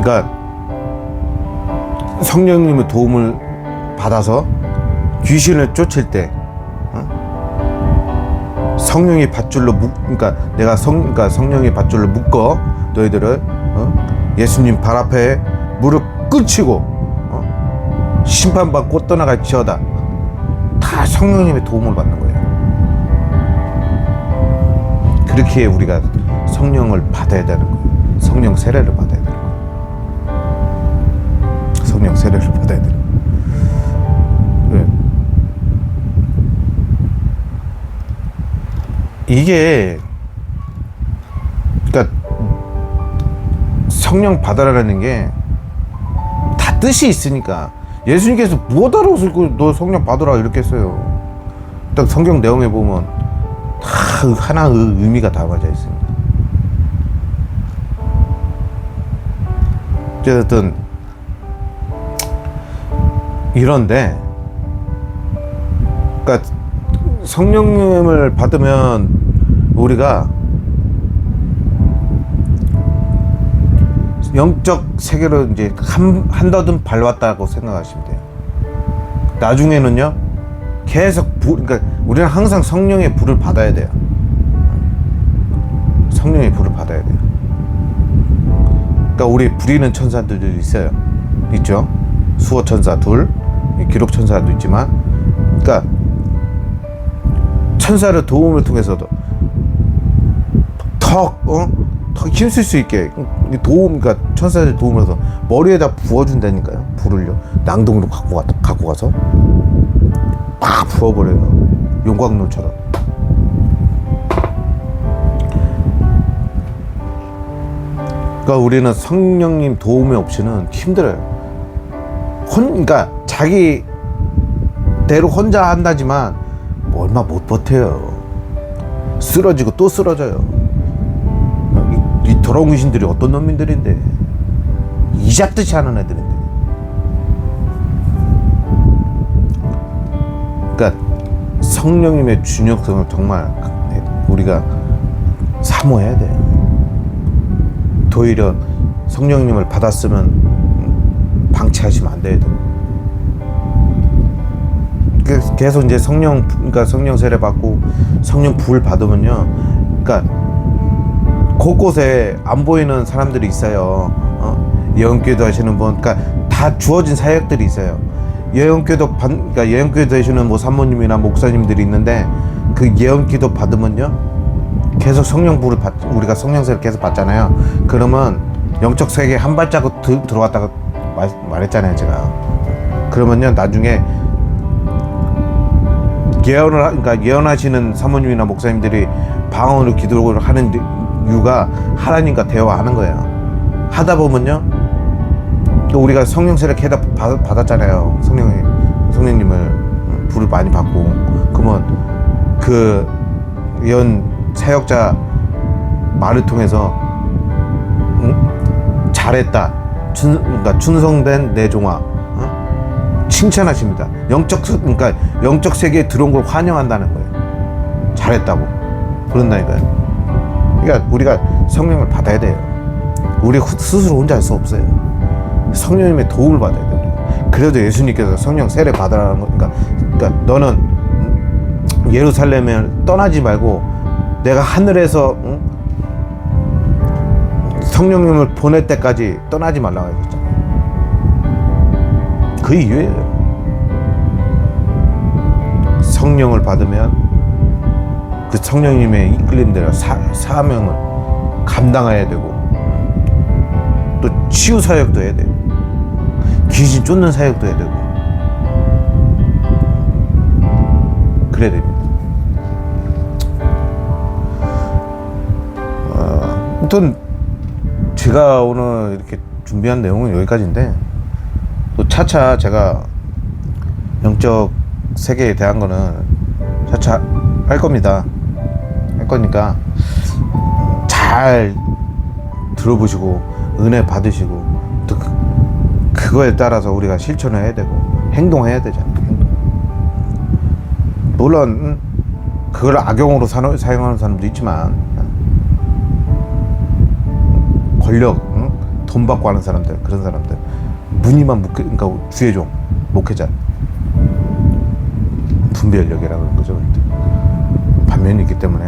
그러니까 성령님의 도움을 받아서 귀신을 쫓을 때, 성령의 밧줄로 그러니까 내가 그러니까 성령의 밧줄로 묶어 너희들을 예수님 발 앞에 무릎 꿇치고 심판받고 떠나갈지어다. 다 성령님의 도움을 받는 거예요. 그렇게 우리가 성령을 받아야 되는 거예요. 성령 세례를 받아야 되는 거예요. 성령 세례를 받아야 되는 거예요. 이게, 그러니까 성령 받아라라는 게 다 뜻이 있으니까, 예수님께서 못 알아듣고 너 성령 받으라 이렇게 했어요. 딱 성경 내용에 보면 다 하나의 의미가 담아져 있습니다. 어쨌든 이런데, 그러니까 성령님을 받으면 우리가 영적 세계로 이제 한더듬 밟았다고 생각하시면 돼요. 나중에는요, 계속 그러니까 우리는 항상 성령의 불을 받아야 돼요. 성령의 불을 받아야 돼요. 그러니까 우리 부리는 천사들도 있죠. 수호 천사 둘, 기록 천사도 있지만, 그러니까 천사의 도움을 통해서도 더 힘쓸 수 있게 그러니까 천사의 도움을 해서 머리에다 부어준다니까요. 불을요. 낭동으로 갖고 가서 막 부어버려요. 용광로처럼. 그러니까 우리는 성령님 도움이 없이는 힘들어요. 그러니까 자기대로 혼자 한다지만 얼마 못 버텨요. 쓰러지고 또 쓰러져요. 이 더러운 귀신들이 어떤 놈들인데, 이잡듯이 하는 애들인데. 그러니까 성령님의 준역성을 정말 우리가 사모해야 돼요. 도리어 성령님을 받았으면 방치하시면 안 돼요. 계속 이제 그러니까 성령 세례 받고 성령 불 받으면요, 그러니까 곳곳에 안 보이는 사람들이 있어요. 예언교회도 하시는 분, 그러니까 다 주어진 사역들이 있어요. 그러니까 예언교회 되시는 뭐 사모님이나 목사님들이 있는데 그 예언기도 받으면요 계속 성령불을 우리가 성령세를 계속 받잖아요. 그러면 영적 세계에 한 발자국 들어갔다가 말했잖아요 제가. 그러면요 나중에 그러니까 예언하시는 사모님이나 목사님들이 방언으로 기도를 하는 이유가 하나님과 대화하는 거예요. 하다 보면요 또 우리가 성령세를 계속 받았잖아요. 성령님을 불을 많이 받고, 그러면 그 예언 사역자 말을 통해서 잘했다, 그러니까 충성된 내 종아, 칭찬하십니다. 그러니까 영적 세계에 들어온 걸 환영한다는 거예요. 잘했다고 그런다니까요. 그러니까 우리가 성령을 받아야 돼요. 우리 스스로 혼자 할 수 없어요. 성령님의 도움을 받아야 돼요. 그래도 예수님께서 성령 세례 받으라는 거니까. 그러니까 너는 예루살렘을 떠나지 말고 내가 하늘에서 성령님을 보낼 때까지 떠나지 말라고 했잖아요. 그 이유예요. 성령을 받으면 그 성령님의 이끌림대로 사명을 감당해야 되고, 또 치유 사역도 해야 돼요. 귀신 쫓는 사역도 해야 되고, 그래야 됩니다. 아무튼 제가 오늘 이렇게 준비한 내용은 여기까지인데, 또 차차 제가 영적 세계에 대한 거는 차차 할 겁니다. 할 거니까 잘 들어보시고 은혜 받으시고, 또 그거에 따라서 우리가 실천을 해야 되고 행동해야 되잖아요. 행동. 물론 그걸 악용으로 사용하는 사람도 있지만, 권력, 돈 받고 하는 사람들, 그런 사람들, 무늬만 그러니까 주의종 목회자 분별력이라고 그러는 거죠. 반면이 있기 때문에,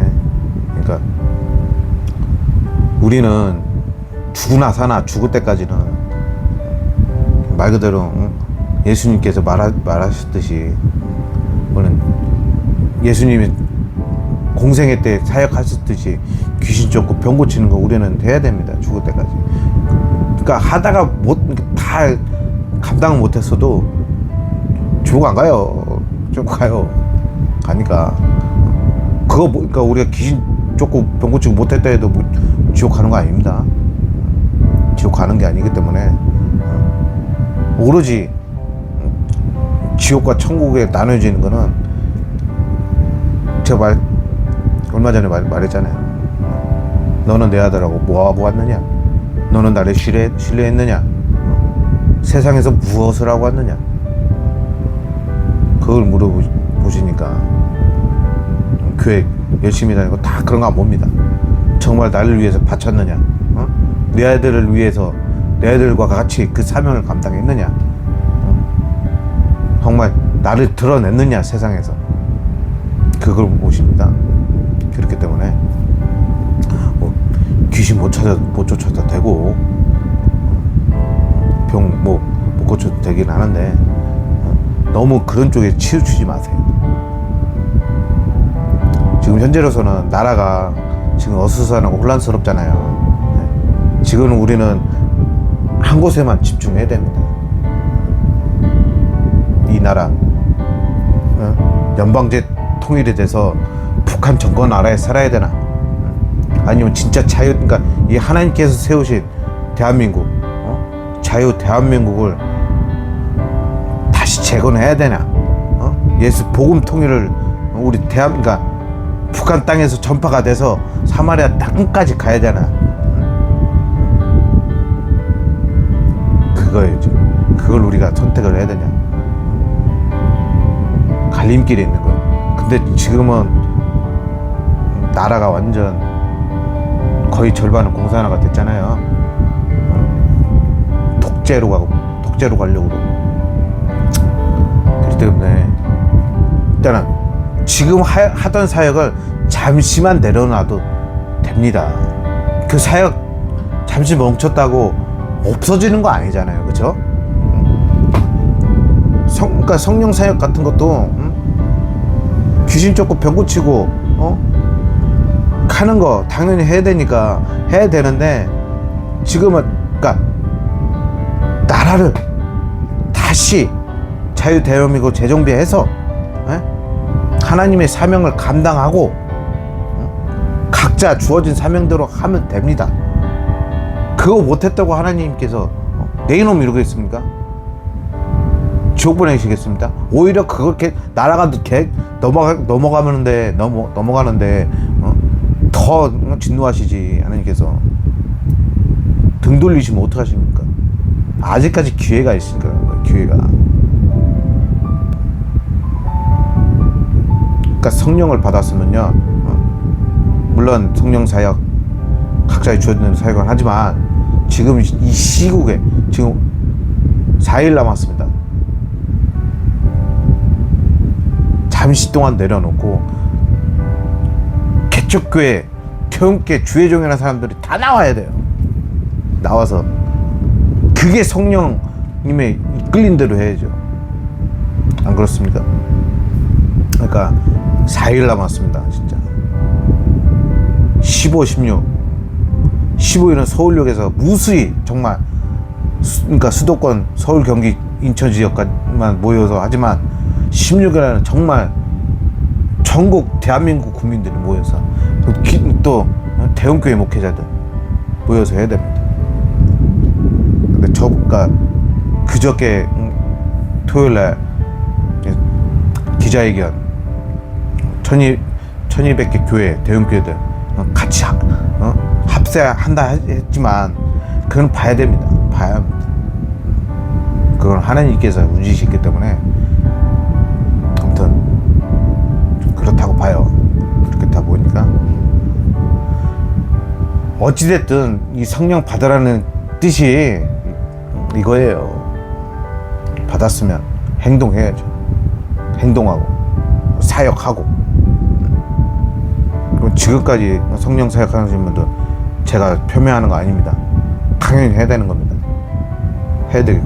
그러니까 우리는 죽으나 사나 죽을 때까지는 말 그대로 예수님께서 말하셨듯이, 우리는 예수님이 공생애 때 사역하셨듯이 귀신 쫓고 병 고치는 거 우리는 돼야 됩니다. 죽을 때까지. 그러니까 하다가 다 감당 못했어도 지옥 안 가요. 좀 가요. 가니까 그러니까 우리가 귀신 쫓고 병 고치고 못했다 해도 지옥 가는 거 아닙니다. 지옥 가는 게 아니기 때문에 오로지 지옥과 천국에 나눠지는 거는, 제가 얼마 전에 말했잖아요. 너는 내 아들하고 뭐하고 왔느냐? 너는 나를 신뢰했느냐? 세상에서 무엇을 하고 왔느냐? 그걸 물어보시니까 교회 열심히 다니고 다 그런 거 안 봅니다. 정말 나를 위해서 바쳤느냐? 내 아들을 위해서 내 아들과 같이 그 사명을 감당했느냐? 정말 나를 드러냈느냐 세상에서? 그걸 보십니다. 그렇기 때문에 귀신 못 쫓아도 되고 병 못 고쳐도 되긴 하는데, 너무 그런 쪽에 치우치지 마세요. 지금 현재로서는 나라가 지금 어수선하고 혼란스럽잖아요. 지금 우리는 한 곳에만 집중해야 됩니다. 이 나라 연방제 통일이 돼서 북한 정권 아래에 살아야 되나, 아니면 진짜 자유, 그러니까 이 하나님께서 세우신 대한민국, 자유 대한민국을 다시 재건해야 되나, 예수 복음 통일을 우리 그러니까 북한 땅에서 전파가 돼서 사마리아 땅까지 가야 되나, 그거예요. 그걸 우리가 선택을 해야 되냐, 갈림길에 있는 거예요. 근데 지금은 나라가 완전 거의 절반은 공산화가 됐잖아요. 독재로 가려고 그러고. 그렇기 때문에 일단은 지금 하던 사역을 잠시만 내려놔도 됩니다. 그 사역 잠시 멈췄다고 없어지는 거 아니잖아요, 그렇죠? 그러니까 성령 사역 같은 것도 귀신 쫓고 병 고치고 하는 거 당연히 해야 되니까 해야 되는데, 지금은 그러니까 나라를 다시 자유대여민국 재정비해서 하나님의 사명을 감당하고 각자 주어진 사명대로 하면 됩니다. 그거 못했다고 하나님께서 내 이놈 이러겠습니까? 지옥 보내시겠습니까? 오히려 그걸 나라가 넘어가는데 더 진노하시지. 하나님께서 등 돌리시면 어떡하십니까? 아직까지 기회가 있으니까. 기회가. 그러니까 성령을 받았으면요, 물론 성령 사역 각자의 주어진 사역을 하지만 지금 이 시국에 지금 4일 남았습니다. 잠시 동안 내려놓고 개척교회, 태음교회 주의종이라는 사람들이 다 나와야 돼요. 나와서 그게 성령님의 이끌린 대로 해야죠. 안 그렇습니까? 그러니까 4일 남았습니다. 진짜 15, 16 15일은 서울역에서 무수히 정말 그러니까 수도권 서울, 경기, 인천 지역까지만 모여서 하지만 16일에는 정말 전국 대한민국 국민들이 모여서 또 대형교회 목회자들 모여서 해야 됩니다. 그러니까 그저께 토요일날 기자회견 1200개 교회, 대형교회들 같이 합세한다 했지만 그건 봐야 됩니다. 봐야 합니다. 그건 하나님께서 운지시기 때문에 아무튼 좀 그렇다고 봐요. 그렇게 다 보니까 어찌됐든 이 성령 받으라는 뜻이 이거예요. 받았으면 행동해야죠. 행동하고 사역하고. 그럼 지금까지 성령 사역하는 분들 제가 표명하는 거 아닙니다. 당연히 해야 되는 겁니다. 해야 되고.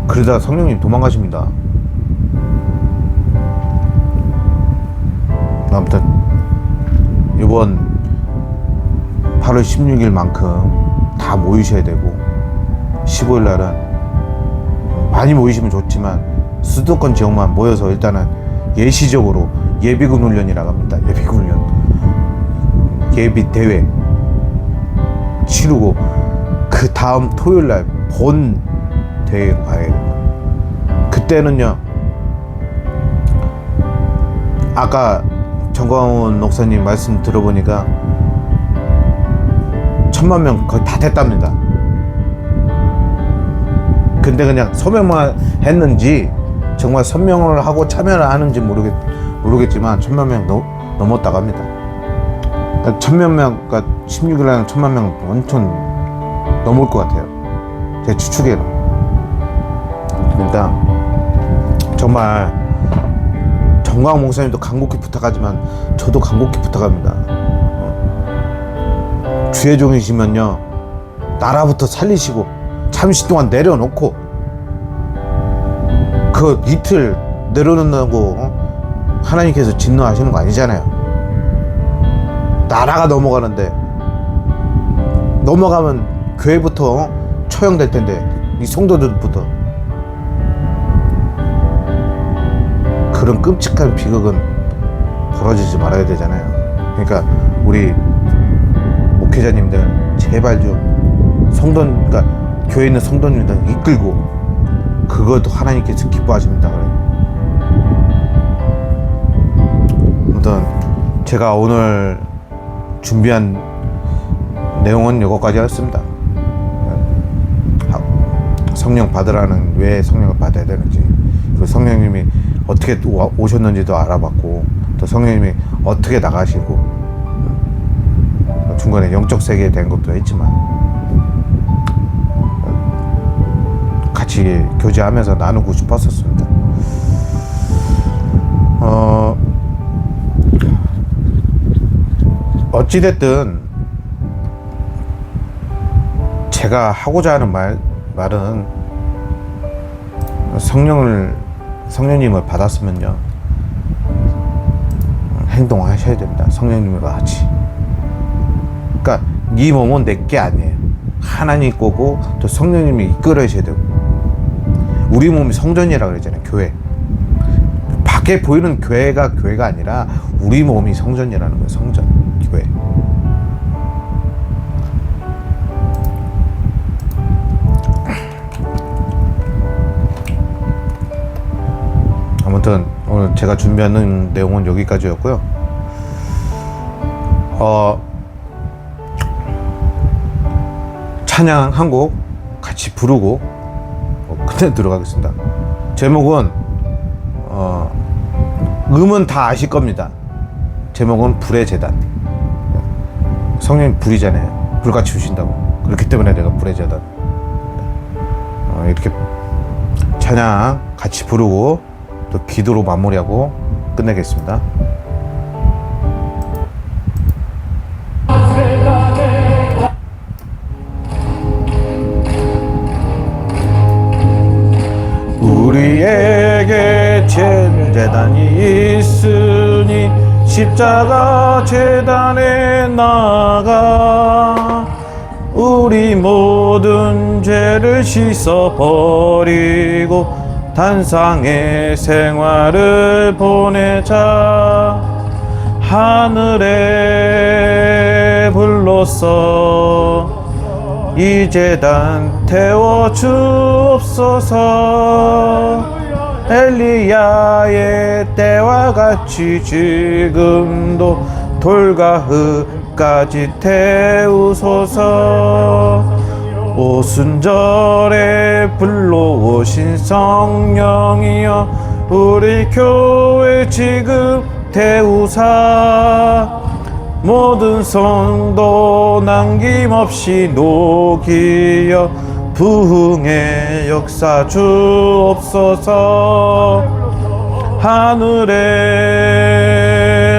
그러다 성령님 도망가십니다. 아무튼 이번 8월 16일만큼 다 모이셔야 되고 15일 날은 많이 모이시면 좋지만 수도권 지역만 모여서 일단은 예시적으로 예비군 훈련이라고 합니다. 예비군 훈련, 예비 대회 치르고 그 다음 토요일 날 본 대회로 가야 돼요. 그때는요, 아까 정광훈 목사님 말씀 들어보니까 10,000명 거의 다 됐답니다. 근데 그냥 서명만 했는지 정말 서명을 하고 참여를 하는지 모르겠지만 10,000명 넘었다고 합니다. 그러니까 1,000명, 그러니까 16일에는 10,000명 엄청 넘을 것 같아요. 제 추측에는. 그러니까 정말 정광훈 목사님도 간곡히 부탁하지만 저도 간곡히 부탁합니다. 주의 종이시면요, 나라부터 살리시고 잠시 동안 내려놓고, 그 이틀 내려놓는다고 하나님께서 진노하시는 거 아니잖아요. 나라가 넘어가는데, 넘어가면 교회부터 처형될 텐데, 이 성도들부터. 그런 끔찍한 비극은 벌어지지 말아야 되잖아요. 그러니까 우리 목회자님들 제발 좀 그러니까 교회에 있는 성도님들 이끌고, 그것도 하나님께서 기뻐하십니다. 아무튼 제가 오늘 준비한 내용은 이거까지 였습니다. 성령 받으라는, 왜 성령을 받아야 되는지, 그 성령님이 어떻게 오셨는지도 알아봤고, 또 성령님이 어떻게 나가시고, 중간에 영적 세계에 대한 것도 했지만 같이 교제하면서 나누고 싶었었습니다. 어찌됐든 제가 하고자 하는 말은 성령님을 받았으면요, 행동하셔야 됩니다. 성령님과 같이. 그러니까 네 몸은 내게 아니에요. 하나님 거고 또 성령님이 이끌어셔야 되고. 우리 몸이 성전이라고 그러잖아요. 교회. 밖에 보이는 교회가 아니라 우리 몸이 성전이라는 거예요. 성전, 교회. 아무튼 오늘 제가 준비하는 내용은 여기까지였고요. 찬양 한 곡 같이 부르고 끝내 들어가겠습니다. 제목은 음은 다 아실 겁니다. 제목은 불의 제단. 성령님 불이잖아요. 불같이 주신다고. 그렇기 때문에 내가 불의 제단. 이렇게 찬양 같이 부르고 또 기도로 마무리하고 끝내겠습니다. 우리에게 제단이 있으니 십자가 제단에 나가 우리 모든 죄를 씻어버리고 단상의 생활을 보내자. 하늘의 불로써 이 제단 태워 주옵소서. 엘리야의 때와 같이 지금도 돌과 흙까지 태우소서. 오순절에 불러오신 성령이여 우리 교회 지금 태우사. 모든 성도 남김없이 녹이어 부흥의 역사 주옵소서. 하늘에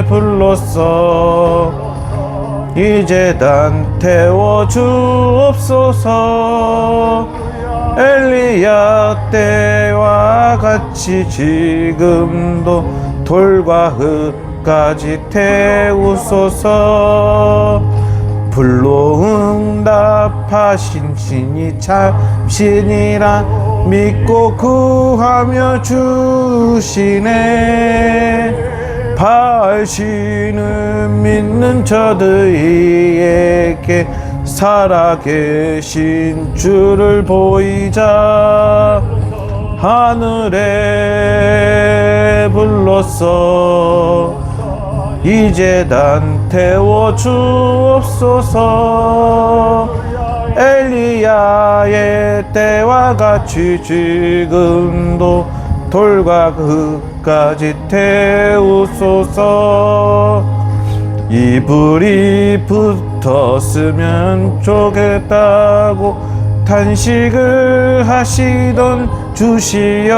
불로써 이 제단 태워 주옵소서. 엘리야 때와 같이 지금도 돌과 흙까지 태우소서. 불로 응답하신 신이 참신이라 믿고 구하며 주시네. 발신을 믿는 저들에게 살아계신 주를 보이자. 하늘에 불로써 이 제단 태워 주옵소서. 엘리야의 때와 같이 지금도 돌과 흙까지 태우소서. 이 불이 붙었으면 좋겠다고 탄식을 하시던 주시여.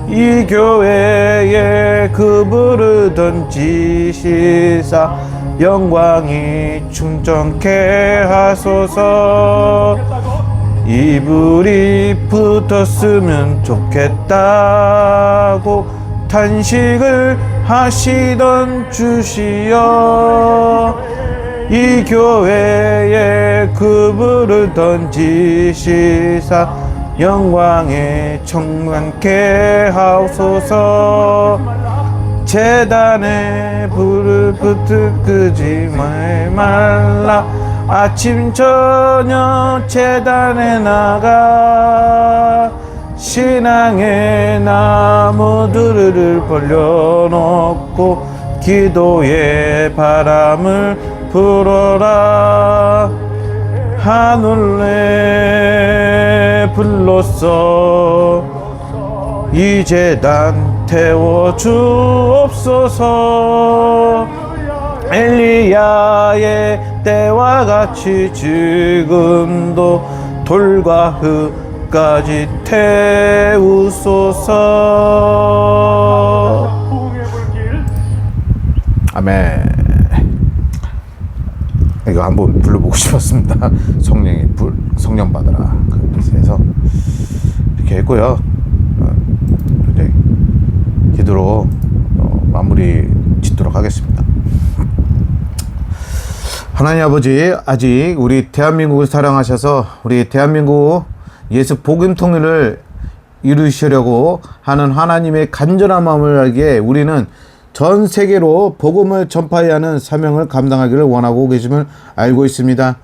이 교회에 그 불을 던지시사 영광이 충전케 하소서. 이 불이 붙었으면 좋겠다고 탄식을 하시던 주시여. 이 교회에 그 불을 던지시사 영광에 충만케 하소서. 제단에 불을 끄지 말라. 아침 저녁 제단에 나가 신앙의 나무들을 벌려놓고 기도의 바람을 불어라. 하늘의 불로써 이 제단 태워 주옵소서. 엘리야의 때와 같이 지금도 돌과 흙까지 태우소서. 아멘. 이거 한번 불러보고 싶었습니다. 성령 받으라. 그래서 이렇게 했고요. 이제 기도로 마무리 짓도록 하겠습니다. 하나님 아버지, 아직 우리 대한민국을 사랑하셔서 우리 대한민국 예수 복음 통일을 이루시려고 하는 하나님의 간절한 마음을 알기에 우리는 전 세계로 복음을 전파해야 하는 사명을 감당하기를 원하고 계심을 알고 있습니다.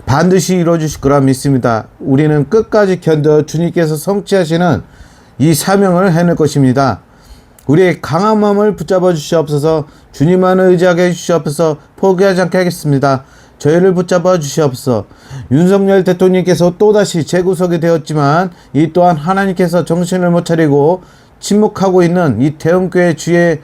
반드시 이루어주실 거라 믿습니다. 우리는 끝까지 견뎌 주님께서 성취하시는 이 사명을 해낼 것입니다. 우리의 강한 마음을 붙잡아 주시옵소서. 주님만을 의지하게 해주시옵소서. 포기하지 않게 하겠습니다. 저희를 붙잡아 주시옵소서. 윤석열 대통령께서 또다시 재구속이 되었지만 이 또한 하나님께서 정신을 못 차리고 침묵하고 있는 이 대형교회 주의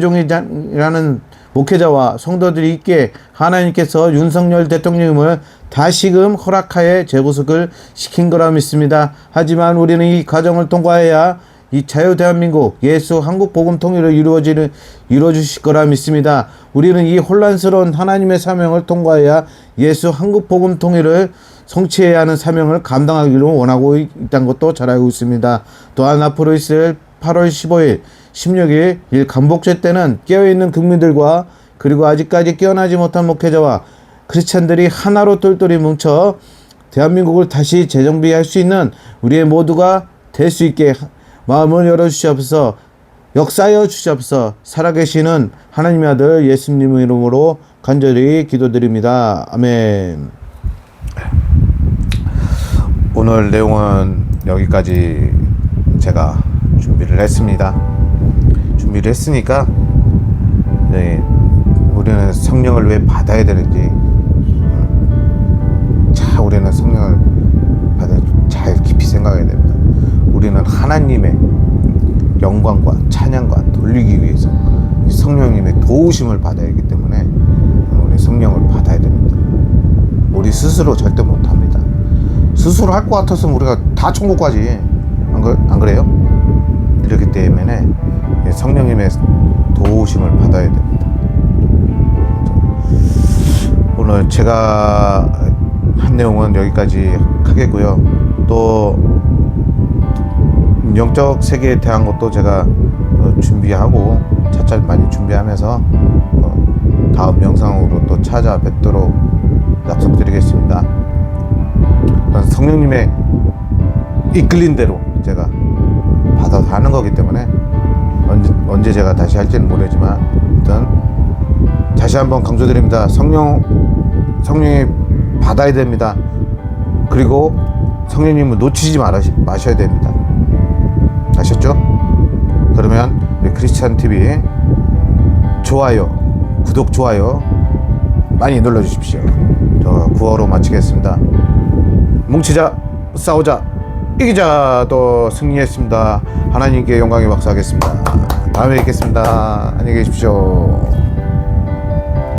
종이라는 목회자와 성도들이 있기에 하나님께서 윤석열 대통령을 다시금 허락하여 재구속을 시킨 거라 믿습니다. 하지만 우리는 이 과정을 통과해야 이 자유 대한민국 예수 한국 복음 통일을 이루어주실 거라 믿습니다. 우리는 이 혼란스러운 하나님의 사명을 통과해야 예수 한국 복음 통일을 성취해야 하는 사명을 감당하기를 원하고 있다는 것도 잘 알고 있습니다. 또한 앞으로 있을 8월 15일, 16일 강복제 때는 깨어있는 국민들과 그리고 아직까지 깨어나지 못한 목회자와 크리스찬들이 하나로 똘똘히 뭉쳐 대한민국을 다시 재정비할 수 있는 우리의 모두가 될 수 있게 마음을 열어주시옵소서. 역사하여 주시옵소서. 살아계시는 하나님의 아들 예수님의 이름으로 간절히 기도드립니다. 아멘. 오늘 내용은 여기까지 제가 준비를 했습니다. 준비를 했으니까 네, 우리는 성령을 왜 받아야 되는지 우리는 성령을 받아 잘 깊이 생각해야 됩니다. 우리는 하나님의 영광과 찬양과 돌리기 위해서 성령님의 도우심을 받아야 하기 때문에 우리 성령을 받아야 됩니다. 우리 스스로 절대 못합니다. 스스로 할 것 같았으면 우리가 다 천국 가지. 안 그래요? 이렇기 때문에 성령님의 도우심을 받아야 됩니다. 오늘 제가 한 내용은 여기까지 하겠고요. 또 영적 세계에 대한 것도 제가 준비하고 차차 많이 준비하면서 다음 영상으로 또 찾아뵙도록 약속드리겠습니다. 성령님의 이끌린 대로 제가 받아서 하는 거기 때문에 언제 제가 다시 할지는 모르지만 일단 다시 한번 강조드립니다. 성령이 받아야 됩니다. 그리고 성령님을 놓치지 마셔야 됩니다. 아셨죠? 그러면 우리 크리스찬 TV 구독, 좋아요 많이 눌러주십시오. 저 9화로 마치겠습니다. 뭉치자, 싸우자, 이기자. 또 승리했습니다. 하나님께 영광의 박수하겠습니다. 다음에 뵙겠습니다. 안녕히 계십시오.